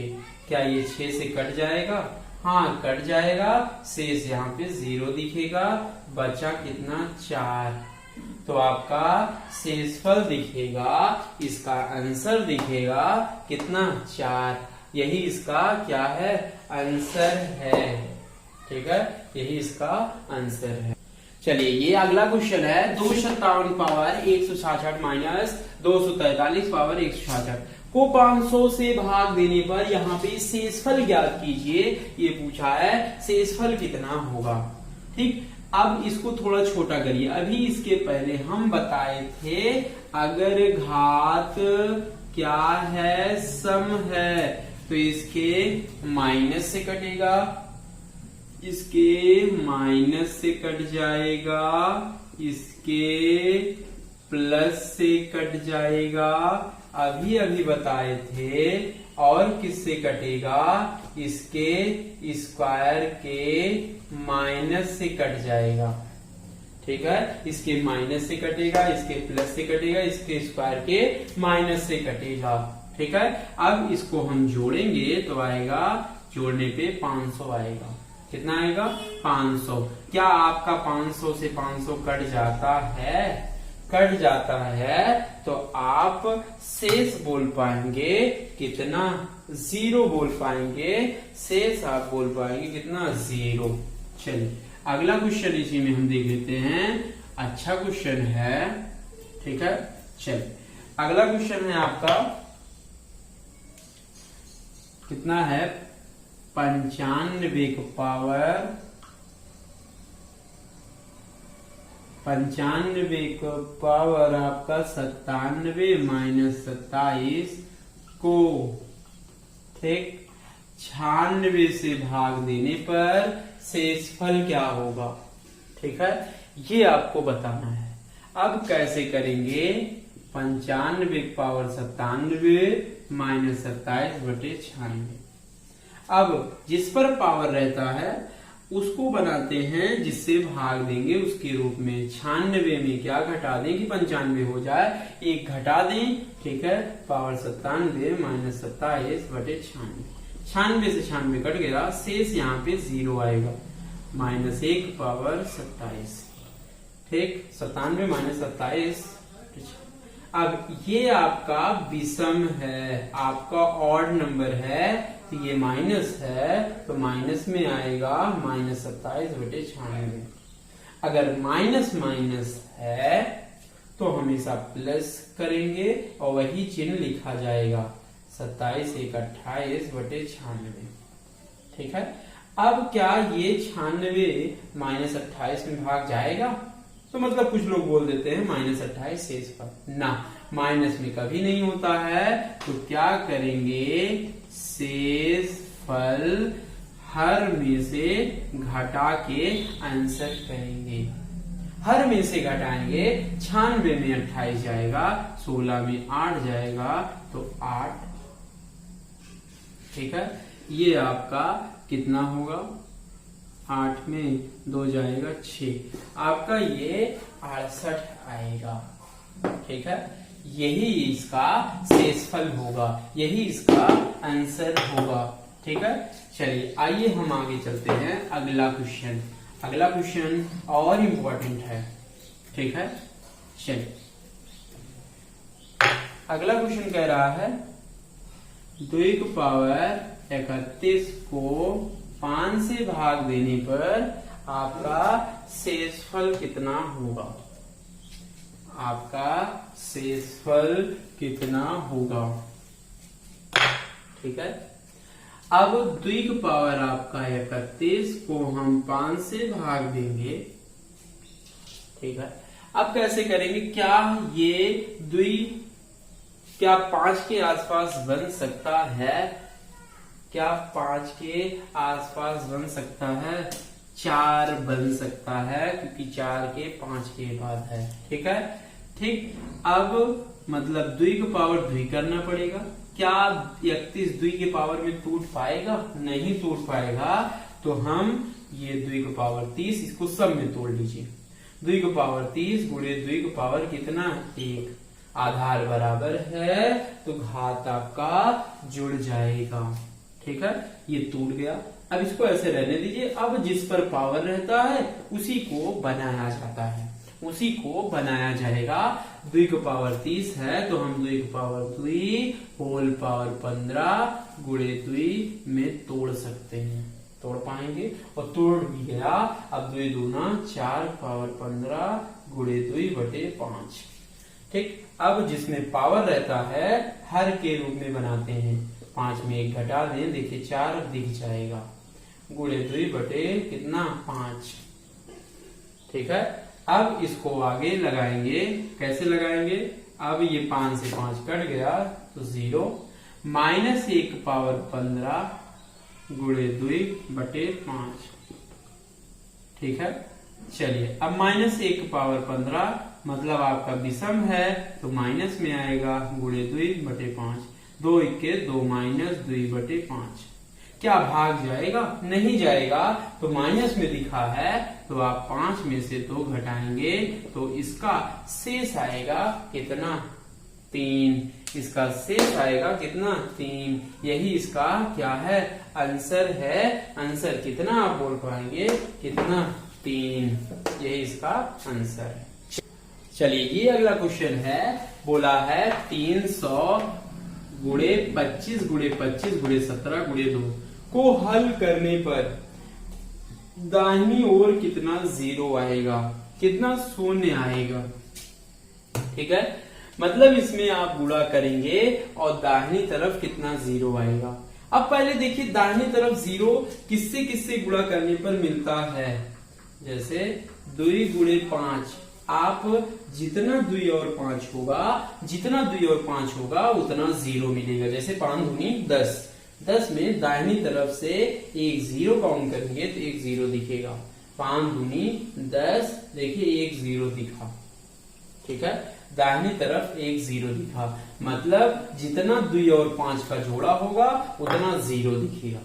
क्या ये 6 से कट जाएगा, हाँ कट जाएगा, शेष यहाँ पे 0 दिखेगा, बचा कितना 4। तो आपका शेषफल दिखेगा, इसका आंसर दिखेगा कितना 4। यही इसका क्या है, आंसर है। ठीक है, यही इसका आंसर है। चलिए ये अगला क्वेश्चन है, 257 पावर 166 माइनस 243 पावर 166 को 500 से भाग देने पर यहाँ पे शेषफल ज्ञात कीजिए। ये पूछा है शेषफल कितना होगा। ठीक, अब इसको थोड़ा छोटा करिए। अभी इसके पहले हम बताए थे अगर घात क्या है, सम है, तो इसके माइनस से कटेगा, इसके माइनस से कट जाएगा, इसके प्लस से कट जाएगा। अभी अभी बताए थे और किससे कटेगा, इसके स्क्वायर के माइनस से कट जाएगा। ठीक है, इसके माइनस से कटेगा, इसके प्लस से कटेगा, इसके स्क्वायर के माइनस से कटेगा। ठीक है, अब इसको हम जोड़ेंगे तो आएगा, जोड़ने पे 500 आएगा। कितना आएगा, 500। क्या आपका 500 से 500 कट जाता है, कट जाता है, तो आप शेष बोल पाएंगे कितना, 0 बोल पाएंगे, शेष आप बोल पाएंगे कितना, 0। चलिए अगला क्वेश्चन इसी में हम देख लेते हैं, अच्छा क्वेश्चन है। ठीक है, चलिए अगला क्वेश्चन है आपका, कितना है, 95 का पावर 95 का पावर आपका 97 माइनस 27 को, ठीक, 96 से भाग देने पर शेषफल क्या होगा। ठीक है, ये आपको बताना है। अब कैसे करेंगे, 95 पावर 97 माइनस 27/96। अब जिस पर पावर रहता है उसको बनाते हैं जिससे भाग देंगे उसके रूप में। 96 में क्या घटा दें कि 95 हो जाए, 1 घटा दें। ठीक है, पावर 97 माइनस 27/96। 96 से 96 कट गया, शेष यहाँ पे 0 आएगा, -1 पावर 27। ठीक, 97 माइनस 27। अब ये आपका विषम है, आपका ऑड नंबर है, तो ये माइनस है, तो माइनस में आएगा -27/96। अगर माइनस माइनस है तो हमेशा प्लस करेंगे और वही चिन्ह लिखा जाएगा, 27 × 28/96। ठीक है, अब क्या ये 96 -28 में भाग जाएगा, तो मतलब कुछ लोग बोल देते हैं -28 शेष पर, ना, माइनस में कभी नहीं होता है। तो क्या करेंगे, शेष फल हर में से घटा के आंसर करेंगे। हर में से घटाएंगे, 96 में 28 जाएगा, 16 में 8 जाएगा, तो 8। ठीक है, ये आपका कितना होगा, 8 में 2 जाएगा 6, आपका ये 68 आएगा। ठीक है, यही इसका शेषफल होगा, यही इसका आंसर होगा। ठीक है, चलिए आइए हम आगे चलते हैं। अगला क्वेश्चन, अगला क्वेश्चन और इम्पोर्टेंट है। ठीक है, चलिए अगला क्वेश्चन कह रहा है 2 की पावर 31 को 5 से भाग देने पर आपका शेषफल कितना होगा, आपका शेषफल कितना होगा। ठीक है, अब 2 की पावर आपका 31 को हम 5 से भाग देंगे। ठीक है, अब कैसे करेंगे, क्या ये 2 क्या 5 के आसपास बन सकता है, क्या 5 के आसपास बन सकता है, 4 बन सकता है, क्योंकि 4 के 5 के बाद है। ठीक है, ठीक, अब मतलब 2 की पावर 2 करना पड़ेगा। क्या 31 2 के पावर में टूट पाएगा, नहीं टूट पाएगा, तो हम ये 2 की पावर 30 इसको सब में तोड़ लीजिए। 2 की पावर 30 गुणे 2 की पावर कितना, 1, आधार बराबर है, तो घात आपका जुड़ जाएगा। ठीक है, ये टूट गया। अब इसको ऐसे रहने दीजिए। अब जिस पर पावर रहता है उसी को बनाया जाता है, उसी को बनाया जाएगा। 2 की पावर 30 है, तो हम 2 की पावर 2 होल पावर 15 गुणे 2 में तोड़ सकते हैं, तोड़ पाएंगे, और तोड़ भी गया। अब 2 दूना 4 पावर 15 गुणे 2/5। ठीक, अब जिसमें पावर रहता है हर के रूप में बनाते हैं। 5 में 1 घटा दें, देखिए 4 दिख जाएगा, गुणे 2 बटे कितना 5। ठीक है। अब इसको आगे लगाएंगे, कैसे लगाएंगे? अब ये 5 से 5 कट गया तो 0, -1 पावर 15 गुणे 2/5, ठीक है। चलिए अब -1 पावर 15 मतलब आपका विषम है तो माइनस में आएगा, गुणे 2/5, 2 1 2 -2/5। क्या भाग जाएगा? नहीं जाएगा, तो माइनस में दिखा है तो आप 5 में से 2 घटाएंगे तो इसका शेष आएगा कितना? 3। इसका शेष आएगा कितना? 3। यही इसका क्या है? आंसर है। आंसर कितना आप बोल पाएंगे? कितना? 3। यही इसका आंसर है। चलिए ये अगला क्वेश्चन है, बोला है 300 गुणे 25 गुणे 25 गुणे 17 गुणे 2 को हल करने पर दाहिनी ओर कितना 0 आएगा, कितना शून्य आएगा, ठीक है। मतलब इसमें आप गुणा करेंगे और दाहिनी तरफ कितना 0 आएगा। अब पहले देखिए दाहिनी तरफ 0 किससे किससे गुणा करने पर मिलता है? जैसे 2 गुणे 5, आप जितना 2 और 5 होगा, जितना 2 और 5 होगा उतना 0 मिलेगा। जैसे 5 दूनी 10, 10 में दाहिनी तरफ से एक 0 काउंट करेंगे तो एक 0 दिखेगा। 5 दूनी 10, देखिए एक 0 दिखा, ठीक है। दाहिनी तरफ एक 0 दिखा, मतलब जितना 2 और 5 का जोड़ा होगा उतना 0 दिखेगा।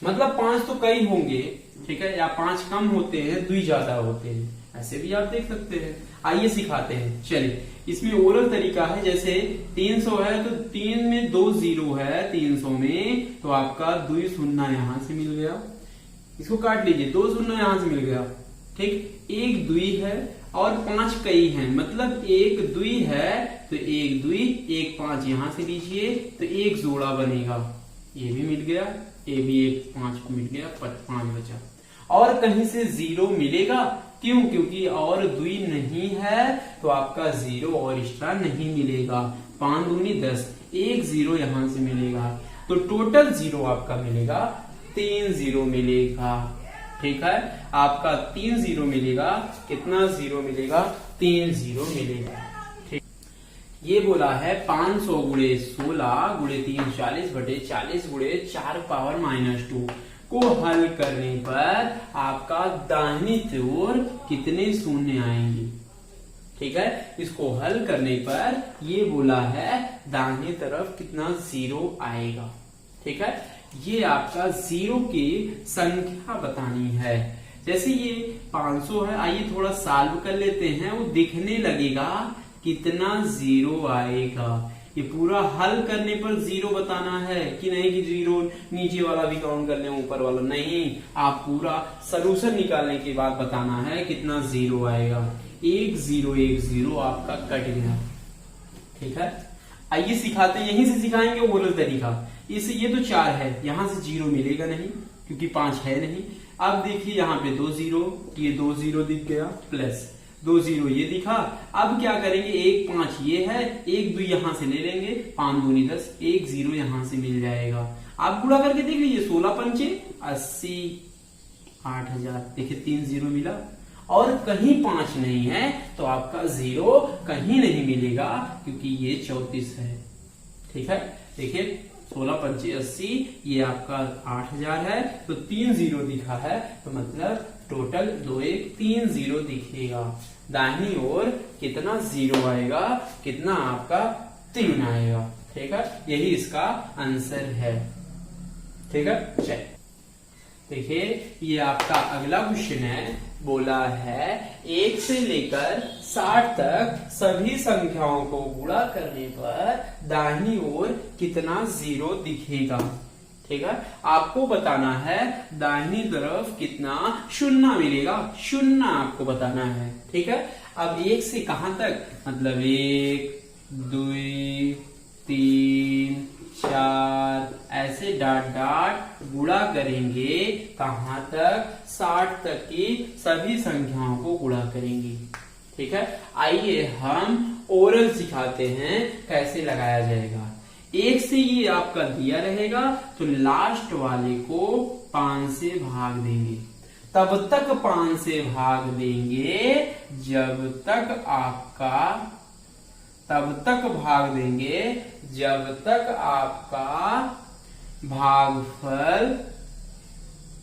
मतलब 5 तो कई होंगे, ठीक है, या 5 कम होते हैं, 2 ज्यादा होते हैं, ऐसे भी आप देख सकते हैं। आइए सिखाते हैं। चलिए इसमें ओरल तरीका है, जैसे 300 है तो 3 में 2 0 है 300 में, तो आपका 2 शून्य यहां से मिल गया, इसको काट लीजिए, 2 शून्य यहां से मिल गया, ठीक। 1 2 है और 5 कई हैं, मतलब 1 2 है तो 1 2 1 5 यहां से लीजिए तो एक जोड़ा बनेगा, ये भी मिल गया, ये भी 1 5 मिल गया, 5 बचा। और कहीं से 0 मिलेगा, क्यों? क्योंकि और 2 नहीं है तो आपका 0 और एक्स्ट्रा नहीं मिलेगा। 5 दूनी 10, एक 0 यहां से मिलेगा, तो टोटल 0 आपका मिलेगा, 3 0 मिलेगा, ठीक है। आपका 3 0 मिलेगा। कितना 0 मिलेगा? 3 0 मिलेगा, ठीक। ये बोला है 500 गुणे 16 गुणे 3 40/40 गुणे 4 पावर -2 को हल करने पर आपका दाहिनी ओर कितने शून्य आएंगे, ठीक है। इसको हल करने पर ये बोला है दाहिनी तरफ कितना 0 आएगा, ठीक है। ये आपका 0 की संख्या बतानी है। जैसे ये 500 है, आइए थोड़ा सॉल्व कर लेते हैं, वो दिखने लगेगा कितना 0 आएगा। ये पूरा हल करने पर 0 बताना है कि नहीं कि 0 नीचे वाला भी काउंट कर लें, ऊपर वाला नहीं, आप पूरा सॉल्यूशन निकालने के बाद बताना है कितना 0 आएगा। 1 0 आपका कट गया, ठीक है। आइए सिखाते हैं, यहीं से सिखाएंगे ओरल तरीका। इसे ये तो 4 है, यहां से 0 मिलेगा नहीं क्योंकि 5 है नहीं। अब देखिए यहाँ पे 2 0, ये 2 0 दिख गया, प्लस 2 0 ये दिखा। अब क्या करेंगे, 1 5 ये है, 1 2 यहां से ले लेंगे, 5 दूनी 10, 1 0 यहां से मिल जाएगा। आप गुणा करके देख लीजिए, 16 पंचे 80, 8000, देखिए 3 0 मिला। और कहीं 5 नहीं है तो आपका 0 कहीं नहीं मिलेगा क्योंकि ये 34 है, ठीक है। देखिए 16 पंचे 80, ये आपका 8000 है, तो 3 0 दिखा है, तो मतलब टोटल 2 1 3 0 दिखेगा। दाहिनी ओर कितना 0 आएगा, कितना आपका 3 आएगा, ठीक है। यही इसका आंसर है, ठीक है। चलिए देखिए ये आपका अगला क्वेश्चन है, बोला है 1 से लेकर 60 तक सभी संख्याओं को गुणा करने पर दाहिनी ओर कितना 0 दिखेगा, ठीक है। आपको बताना है दाहिनी तरफ कितना शून्य मिलेगा, शून्य आपको बताना है, ठीक है। अब 1 से कहां तक, मतलब 1 2 3 4 ऐसे डॉट डॉट गुणा करेंगे, कहां तक, 60 तक की सभी संख्याओं को गुणा करेंगे, ठीक है। आइए हम ओरल सिखाते हैं कैसे लगाया जाएगा। 1 से ये आपका दिया रहेगा तो लास्ट वाले को 5 से भाग देंगे, तब तक 5 से भाग देंगे जब तक आपका भागफल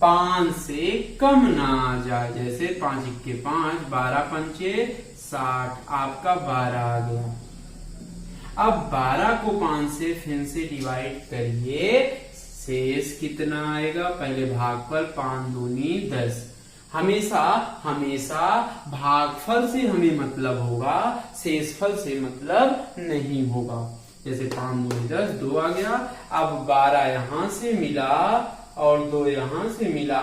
5 से कम ना आ जाए। जैसे 5 इक्के 5, 12 पंचे 60, आपका 12 आ गया। अब 12 को 5 से फिर से डिवाइड करिए, शेष कितना आएगा? पहले भागफल 5 दूनी 10। हमेशा भागफल से हमें मतलब होगा, शेषफल से मतलब नहीं होगा। जैसे 5 दूनी 10, 2 आ गया। अब 12 यहां से मिला और 2 यहां से मिला,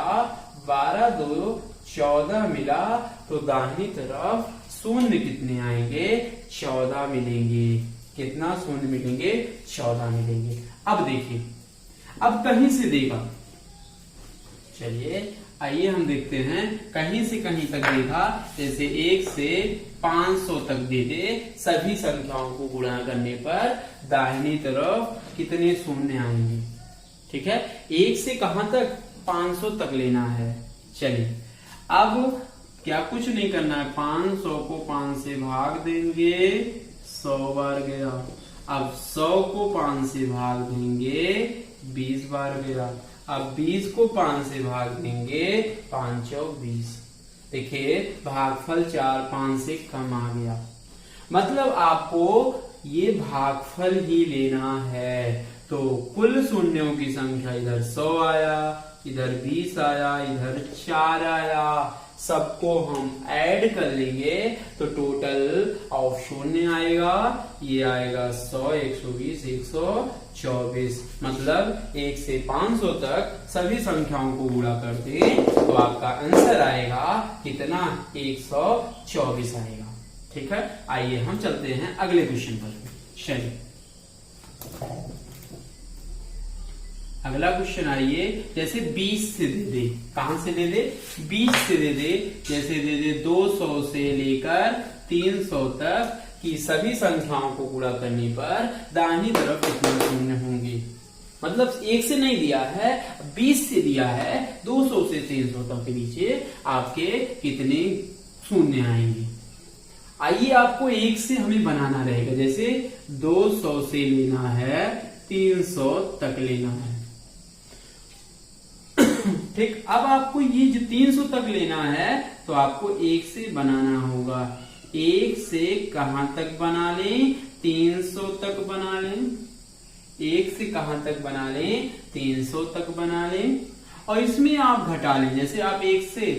12 2 14 मिला, तो दाहिनी तरफ शून्य कितने आएंगे? 14 मिलेंगे। कितना शून्य मिलेंगे? 14 मिलेंगे। अब देखिए, अब कहीं से देगा, चलिए आइए हम देखते हैं। कहीं से कहीं तक देखा, जैसे 1 से 500 तक दे दे, सभी संख्याओं को गुणा करने पर दाहिनी तरफ कितने शून्य आएंगे? ठीक है, 1 से कहां तक? 500 तक लेना है। चलिए अब क्या कुछ नहीं करना है, 500 को 5 से भाग देंगे, 100 बार गया। अब 100 को 5 से भाग देंगे, 20 बार गया। अब 20 को 5 से भाग देंगे, 5 चौक 20। देखिए भागफल 4 5 से कम आ गया। मतलब आपको ये भागफल ही लेना है। तो कुल शून्यों की संख्या इधर 100 आया, इधर 20 आया, इधर 4 आया, सबको हम ऐड कर लेंगे तो टोटल ऑफ शून्य आएगा। ये आएगा 100, 120, 124। मतलब 1 से 500 तक सभी संख्याओं को गुणा कर दे तो आपका आंसर आएगा कितना? 124 आएगा। ठीक है, आइए हम चलते हैं अगले क्वेश्चन पर। चलिए अगला क्वेश्चन आइए, जैसे 20 से दे दे, कहां से दे दे? 20 से दे दे। जैसे दे दे 200 से लेकर 300 तक की सभी संख्याओं को गुणा करने पर दाहिनी तरफ कितने शून्य होंगे? मतलब 1 से नहीं दिया है, 20 से दिया है। 200 से 300 तक के नीचे आपके कितने शून्य आएंगे? आइए आपको 1 से हमें बनाना रहेगा। जैसे 200 से लेना है, 300 तक लेना है। ठीक, अब आपको ये जो 300 तक लेना है तो आपको 1 से बनाना होगा। 1 से कहां तक बना लें? 300 तक बना लें। 1 से कहां तक बना लें? 300 तक बना लें। और इसमें आप घटा लें। जैसे आप 1 से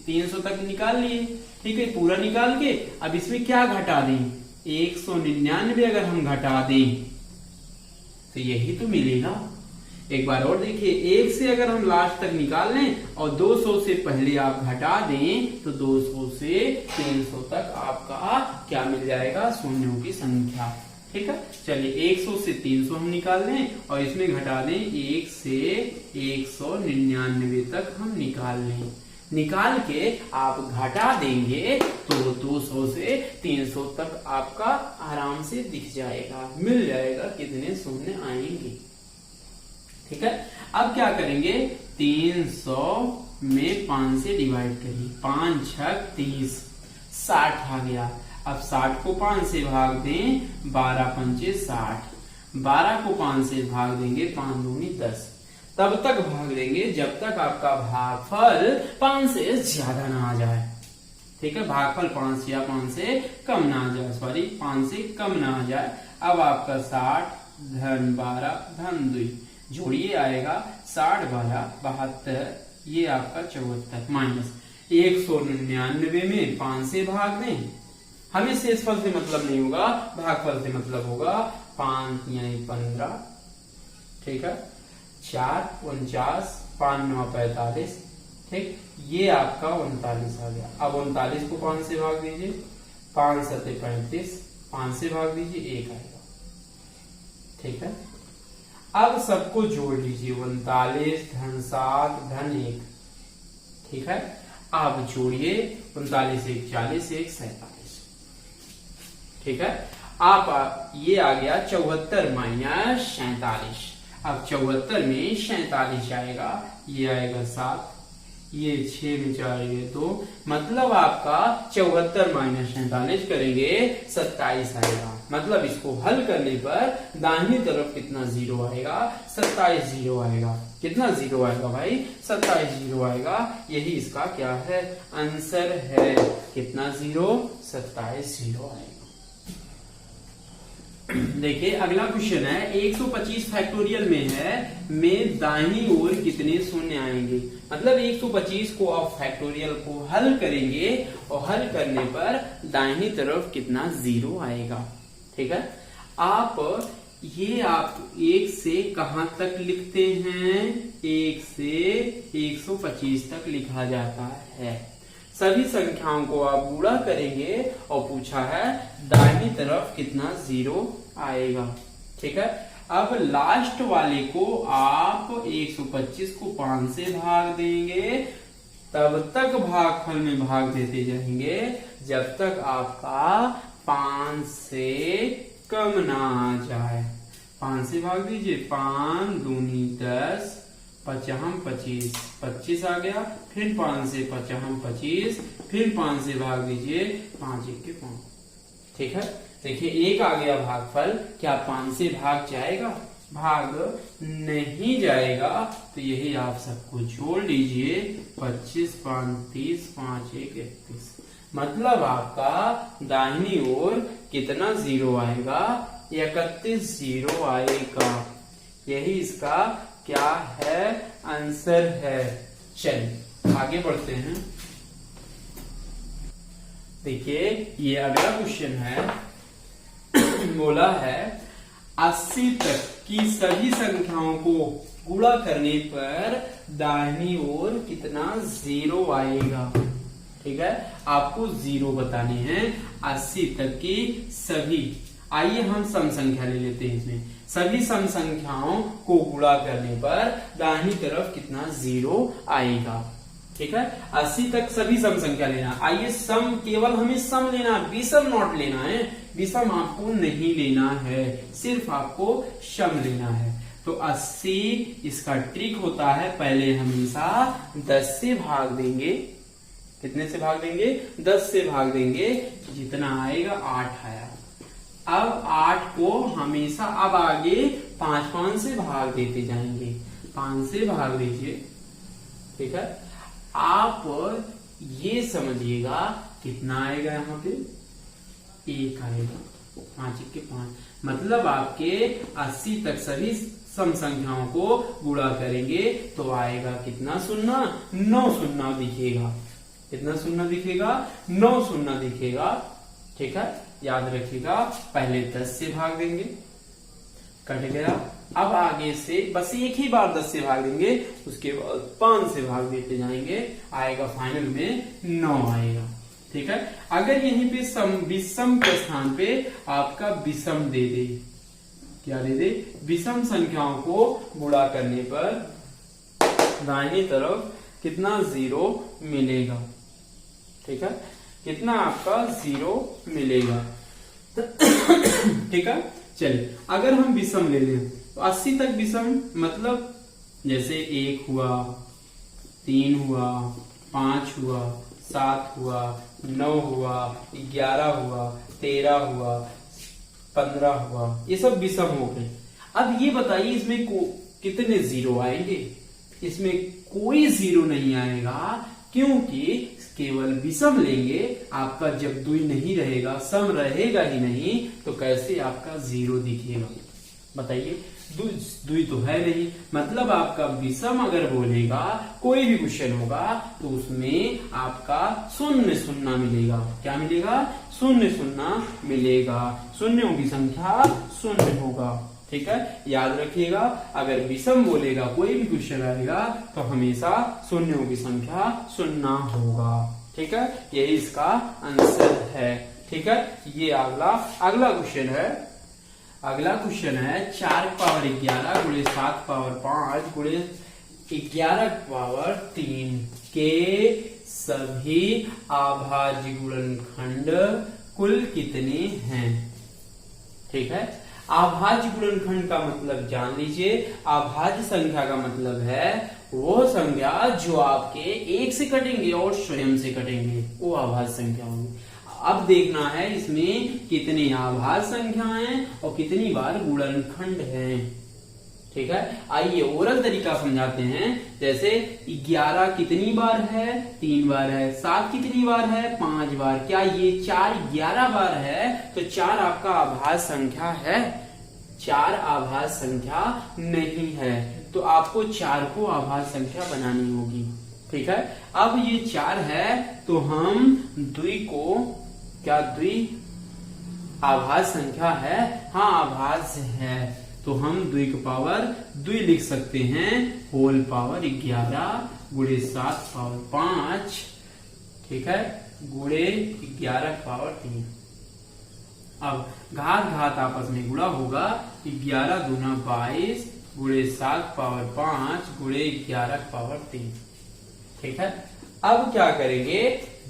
300 तक निकाल लिए, ठीक है, पूरा निकाल के अब इसमें क्या घटा दें? 199 अगर हम घटा दें तो यही तो मिलेगा। एक बार और देखिए, 1 से अगर हम लास्ट तक निकाल लें और 200 से पहले आप घटा दें तो 200 से 300 तक आपका क्या मिल जाएगा? शून्यों की संख्या। ठीक है, चलिए 100 से 300 हम निकाल लें और इसमें घटा दें 1 से 199 तक हम निकाल लें। निकाल के आप घटा देंगे तो 200 से 300 तक आपका आराम से दिख जाएगा, मिल जाएगा कितने शून्य आएंगे। ठीक है, अब क्या करेंगे? 300 में 5 से डिवाइड करिए, 5 6 30, 60 आ गया। अब 60 को 5 से भाग दें, 12 पंचे 60, 12 को 5 से भाग देंगे, 5 दूनी 10। तब तक भाग देंगे जब तक आपका भागफल 5 से ज्यादा ना आ जाए। ठीक है, भागफल 5 या 5 से कम ना आ जाए, सॉरी 5 से कम ना आ जाए। अब आपका 60 धन 12 धन 2 जोड़िए आएगा 60 12 72, ये आपका 74 माइनस 199 में 5 से भाग दें। हमें शेषफल से मतलब नहीं होगा, भागफल से मतलब होगा। 5 यानी 15, ठीक है, 4 49, 5 9 45, ठीक, ये आपका 39 आ गया। अब 39 को 5 से भाग दीजिए, 5 7 35, 5 से भाग दीजिए 1 आएगा। ठीक है, अब सबको जोड़ लीजिए, 39 धन 7 धन 1। ठीक है, अब जोड़िए 39 1 40, 1 47। ठीक है, आप ये आ गया 74 माइनस 47। अब 74 में 47 आएगा, ये आएगा 7, ये 6 में 4 ये 2, मतलब आपका 74 माइनस 47 करेंगे 27 आएगा। मतलब इसको हल करने पर दाहिनी तरफ कितना जीरो आएगा, 27 जीरो आएगा। कितना जीरो आएगा भाई, 27 जीरो आएगा। यही इसका क्या है, आंसर है। कितना जीरो, 27 जीरो आएगा। देखिए अगला क्वेश्चन है 125 फैक्टोरियल में है, में दाहिनी ओर कितने शून्य आएंगे। मतलब 125 को आप फैक्टोरियल को हल करेंगे और हल करने पर दाहिनी तरफ कितना जीरो आएगा। ठीक है, आप 1 से कहां तक लिखते हैं, 1 से 125 तक लिखा जाता है। सभी संख्याओं को आप गुणा करेंगे और पूछा है दाहिनी तरफ कितना जीरो आएगा। ठीक है, अब लास्ट वाले को आप 125 को 5 से भाग देंगे, तब तक भागफल में भाग देते जाएंगे जब तक आपका 5 से कम ना आ जाए। 5 से भाग दीजिए, 5 दूनी 10, 55 25, 25 आ गया। फिर 5 से 55 25, फिर 5 से भाग दीजिए, 5 1 के 5। ठीक है, देखिए 1 आ गया भागफल। क्या 5 से भाग जाएगा, भाग नहीं जाएगा। तो यही आप सबको जोड़ लीजिए, 25 5 30, 5 1 31। मतलब आपका दाहिनी ओर कितना जीरो आएगा, 31 जीरो आएगा। यही इसका क्या है, आंसर है। चलिए आगे बढ़ते हैं। देखिए ये अगला क्वेश्चन है, बोला है 80 तक की सभी संख्याओं को गुणा करने पर दाहिनी ओर कितना जीरो आएगा। ठीक है, आपको जीरो बताने हैं 80 तक की सभी। आइए हम सम संख्या ले लेते हैं। इसमें सभी सम संख्याओं को गुणा करने पर दाहिनी तरफ कितना जीरो आएगा। ठीक है, 80 तक सभी सम संख्या लेना। आइए सम, केवल हमें सम लेना, विषम नॉट लेना है। विषम आपको नहीं लेना है, सिर्फ आपको सम लेना है। तो 80, इसका ट्रिक होता है, पहले हमेशा 10 से भाग देंगे। कितने से भाग देंगे, 10 से भाग देंगे। जितना आएगा 8 आया। अब 8 को हमेशा, अब आगे 5 5 से भाग देते जाएंगे। 5 से भाग दीजिए। ठीक है, आप ये समझिएगा कितना आएगा, यहाँ पे 1 आएगा। 5 1 के 5, मतलब आपके 80 तक सभी सम संख्याओं को गुणा करेंगे तो आएगा कितना शून्य, 9 शून्य दिखेगा। कितना शून्य दिखेगा, 9 शून्य दिखेगा। ठीक है, याद रखिएगा, पहले 10 से भाग देंगे, कट गया। अब आगे से बस एक ही बार 10 से भाग देंगे, उसके बाद 5 से भाग देते जाएंगे, आएगा फाइनल में 9 आएगा। ठीक है, अगर यहीं पे विषम के स्थान पे आपका विषम दे दे, क्या दे दे, विषम संख्याओं को गुणा करने पर दाहिनी तरफ कितना जीरो मिलेगा। ठीक है, कितना आपका जीरो मिलेगा। ठीक है, चलिए अगर हम विषम ले लें तो 80 तक विषम, मतलब जैसे 1 हुआ, 3 हुआ, 5 हुआ, 7 हुआ, 9 हुआ, 11 हुआ, 13 हुआ, 15 हुआ, ये सब विषम हो गए। अब ये बताइए इसमें कितने जीरो आएंगे। इसमें कोई जीरो नहीं आएगा, क्योंकि केवल विषम लेंगे। आपका जब दुई नहीं रहेगा, सम रहेगा ही नहीं, तो कैसे आपका जीरो दिखेगा, बताइए। दुई तो है नहीं, मतलब आपका विषम अगर बोलेगा, कोई भी क्वेश्चन होगा तो उसमें आपका शून्य शून्य मिलेगा। क्या मिलेगा, शून्य शून्य मिलेगा। शून्यों की संख्या शून्य होगा। ठीक है, याद रखिएगा, अगर विषम बोलेगा, कोई भी क्वेश्चन आएगा तो हमेशा शून्यों की संख्या शून्य होगा। ठीक है, यही इसका आंसर है। ठीक है, ये अगला क्वेश्चन है। अगला क्वेश्चन है 4 पावर 11 गुणे 7 पावर 5 गुणे 11 पावर 3 के सभी अभाज्य गुणनखंड कुल कितने हैं। ठीक है, अभाज्य गुणनखंड का मतलब जान लीजिए। अभाज्य संख्या का मतलब है वो संख्या जो आपके एक से कटेंगे और स्वयं से कटेंगे वो आभाज्य संख्या होंगी। अब देखना है इसमें कितनी आभाज्य संख्याएं और कितनी बार गुणनखंड है। ठीक है, आइए ओरल तरीका समझाते हैं। जैसे 11 कितनी बार है? 3 बार है। 7 कितनी बार है? 5 बार। क्या ये 4 11 बार है? तो 4 आपका आभाज्य संख्या है? 4 आभाज्य संख्या नहीं है, तो आपको 4 को आभाज्य संख्या बनानी होगी। ठीक है, अब ये 4 है तो हम द्वि को, क्या द्वि आभाज्य संख्या है? हाँ आभाज्य है, तो हम द्वि का पावर द्वि लिख सकते हैं, होल पावर 11 गुणे 7 पावर 5। ठीक है, गुणे 11 पावर 3। अब घात घात आपस में गुणा होगा, 11 दूना 22 गुणे 7 पावर 5 गुणे 11 पावर 3। ठीक है, अब क्या करेंगे?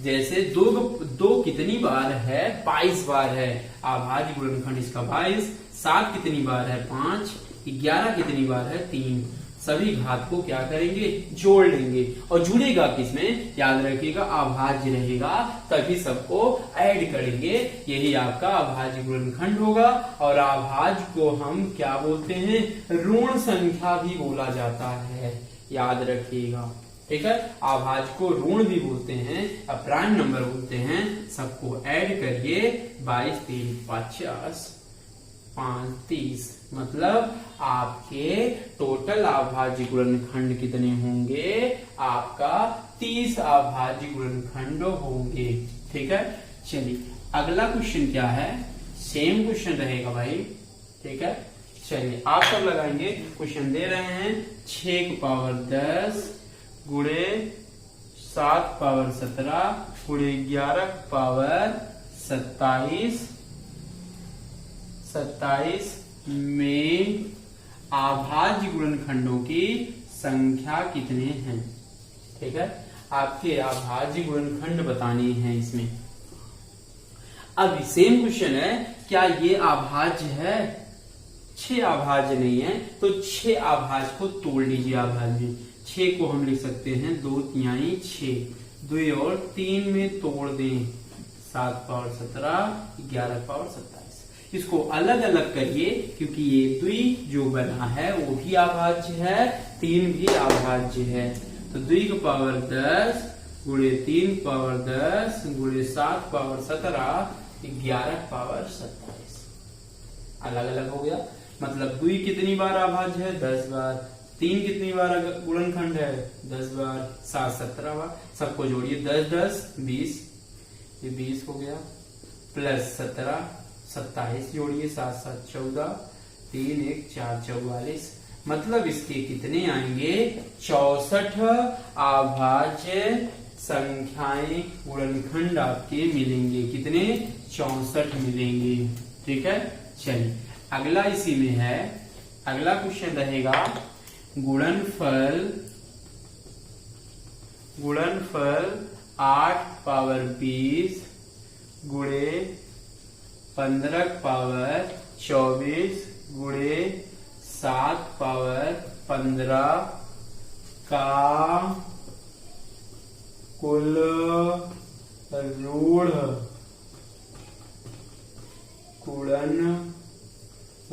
जैसे दो कितनी बार है? 22 बार है, आभाज्य गुणनखंड इसका 22। 7 कितनी बार है? 5। 11 कितनी बार है? 3। सभी घात को क्या करेंगे? जोड़ लेंगे, और जुड़ेगा किसमें? याद रखिएगा अभाज्य रहेगा, तभी सबको ऐड करेंगे, यही आपका अभाज्य गुणनखंड होगा। और अभाज्य को हम क्या बोलते हैं? ऋण संख्या भी बोला जाता है, याद रखिएगा। ठीक है, अभाज्य को ऋण भी बोलते हैं, प्राइम नंबर बोलते हैं। सबको ऐड करिए, 22 3 50 5 30, मतलब आपके टोटल अभाज्य गुणनखंड कितने होंगे? आपका 30 अभाज्य गुणनखंड होंगे। ठीक है, चलिए अगला क्वेश्चन क्या है? सेम क्वेश्चन रहेगा भाई। ठीक है, चलिए आप सब लगाएंगे। क्वेश्चन दे रहे हैं 6 की पावर 10 गुणे 7 पावर 17 गुणे 11 पावर 27 में अभाज्य गुणनखंडों की संख्या कितने हैं? ठीक है, आपके अभाज्य गुणनखंड बताने हैं इसमें। अब सेम क्वेश्चन है, क्या ये अभाज्य है? 6 अभाज्य नहीं है, तो 6 अभाज्य को तोड़ लीजिए। अभाज्य 6 को हम लिख सकते हैं 2 तिहाई 6, 2 और 3 में तोड़ दें, 7 पावर 17 11 पावर 27। इसको अलग अलग करिए, क्योंकि ये द्वि जो बना है वो भी अभाज्य है, 3 भी अभाज्य है। तो 2 की पावर 10 गुणे 3 पावर 10 गुणे 7 पावर 17 11 पावर 27 अलग अलग हो गया। मतलब 2 कितनी बार अभाज्य है? 10 बार। 3 कितनी बार गुणनखंड है? 10 बार। 7 17 बार। सबको जोड़िए, 10 10 20, ये 20 हो गया, प्लस 17 27 जोड़िए, 7 7 14, 3 1 4 44। मतलब इसके कितने आएंगे? 64 अभाज्य संख्याएं गुणनखंड आपके मिलेंगे। कितने? 64 मिलेंगे। ठीक है, चलिए अगला इसी में है। अगला क्वेश्चन रहेगा गुणनफल 8 पावर 20 गुणे 15 पावर 24 गुणे 7 पावर 15 का कुल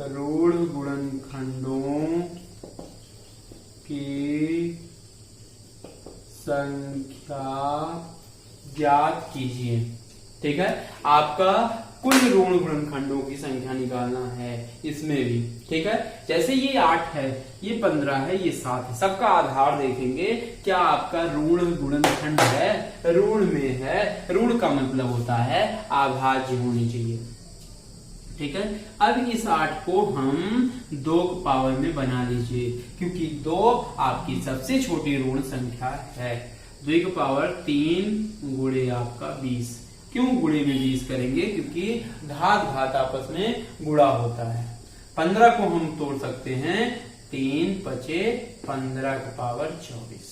ऋण गुणनखंडों की संख्या ज्ञात कीजिए। ठीक है, आपका कुल ऋण गुणनखंडों की संख्या निकालना है इसमें भी। ठीक है, जैसे ये 8 है, ये 15 है, ये 7 है, सबका आधार देखेंगे। क्या आपका ऋण गुणनखंड है? ऋण में है। ऋण का मतलब होता है अभाज्य होनी चाहिए। ठीक है, अब इस 8 को हम 2 पावर में बना लीजिए, क्योंकि 2 आपकी सबसे छोटी ऋण संख्या है। 2 की पावर 3 गुणे आपका 20। क्यों गुणे में 20 करेंगे? क्योंकि घात घात आपस में गुणा होता है। 15 को हम तोड़ सकते हैं, 3 5 15 की पावर 24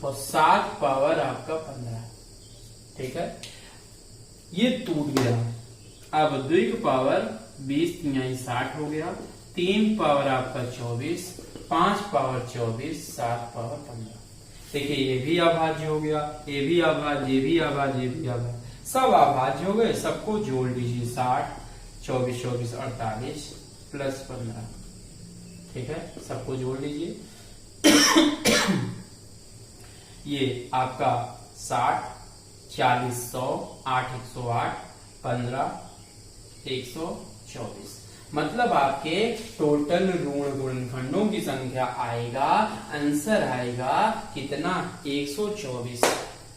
और 7 पावर आपका 15। ठीक है, ये टूट गया। अब 2 की पावर 20 3 60 हो गया, 3 पावर आपका 24 5 पावर 24, 7 पावर 15। देखिए ये भी अभाज्य हो गया, ये भी अभाज्य, ये भी अभाज्य, ये भी अभाज्य, सब अभाज्य हो गए। सबको जोड़ लीजिए, 60, 24, 24, 48 प्लस 15। ठीक है, सबको जोड़ लीजिए। ये आपका 60, 40, 100, 8, 108, 15, 124। मतलब आपके टोटल ऋण गुणनखंडों की संख्या आएगा, आंसर आएगा कितना, 124।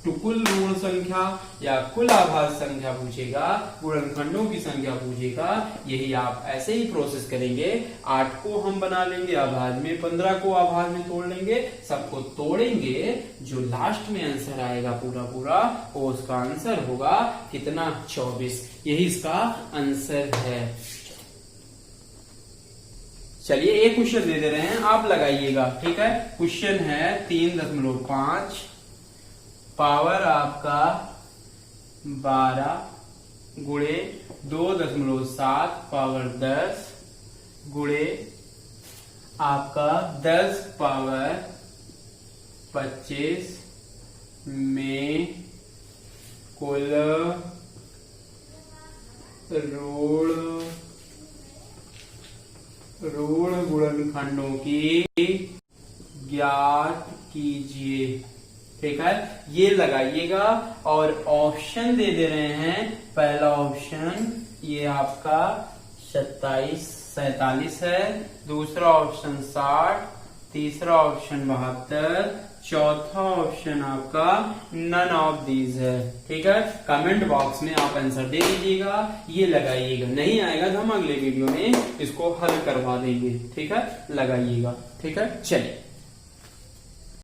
तो कुल ऋण संख्या या कुल आभाज्य संख्या पूछेगा, गुणनखंडों की संख्या पूछेगा, यही आप ऐसे ही प्रोसेस करेंगे। 8 को हम बना लेंगे अभाज्य में, 15 को अभाज्य में तोड़ लेंगे, सबको तोड़ेंगे, जो लास्ट में आंसर आएगा पूरा पूरा, वो उसका आंसर होगा कितना, 24। यही इसका आंसर है। चलिए एक क्वेश्चन दे रहे हैं, आप लगाइएगा। ठीक है, क्वेश्चन है 3.5 पावर आपका 12 गुणे 2.7 पावर 10 गुणे आपका 10 पावर 25 में कुल ऋण गुणनखंडों की ज्ञात कीजिए। ठीक है, ये लगाइएगा। और ऑप्शन दे रहे हैं, पहला ऑप्शन ये आपका 27, 47 है, दूसरा ऑप्शन 60, तीसरा ऑप्शन 72, चौथा ऑप्शन आपका नन ऑफ दीज है। ठीक है, कमेंट बॉक्स में आप आंसर दे दीजिएगा, ये लगाइएगा। नहीं आएगा तो हम अगले वीडियो में इसको हल करवा देंगे। ठीक है, लगाइएगा। ठीक है, चलिए।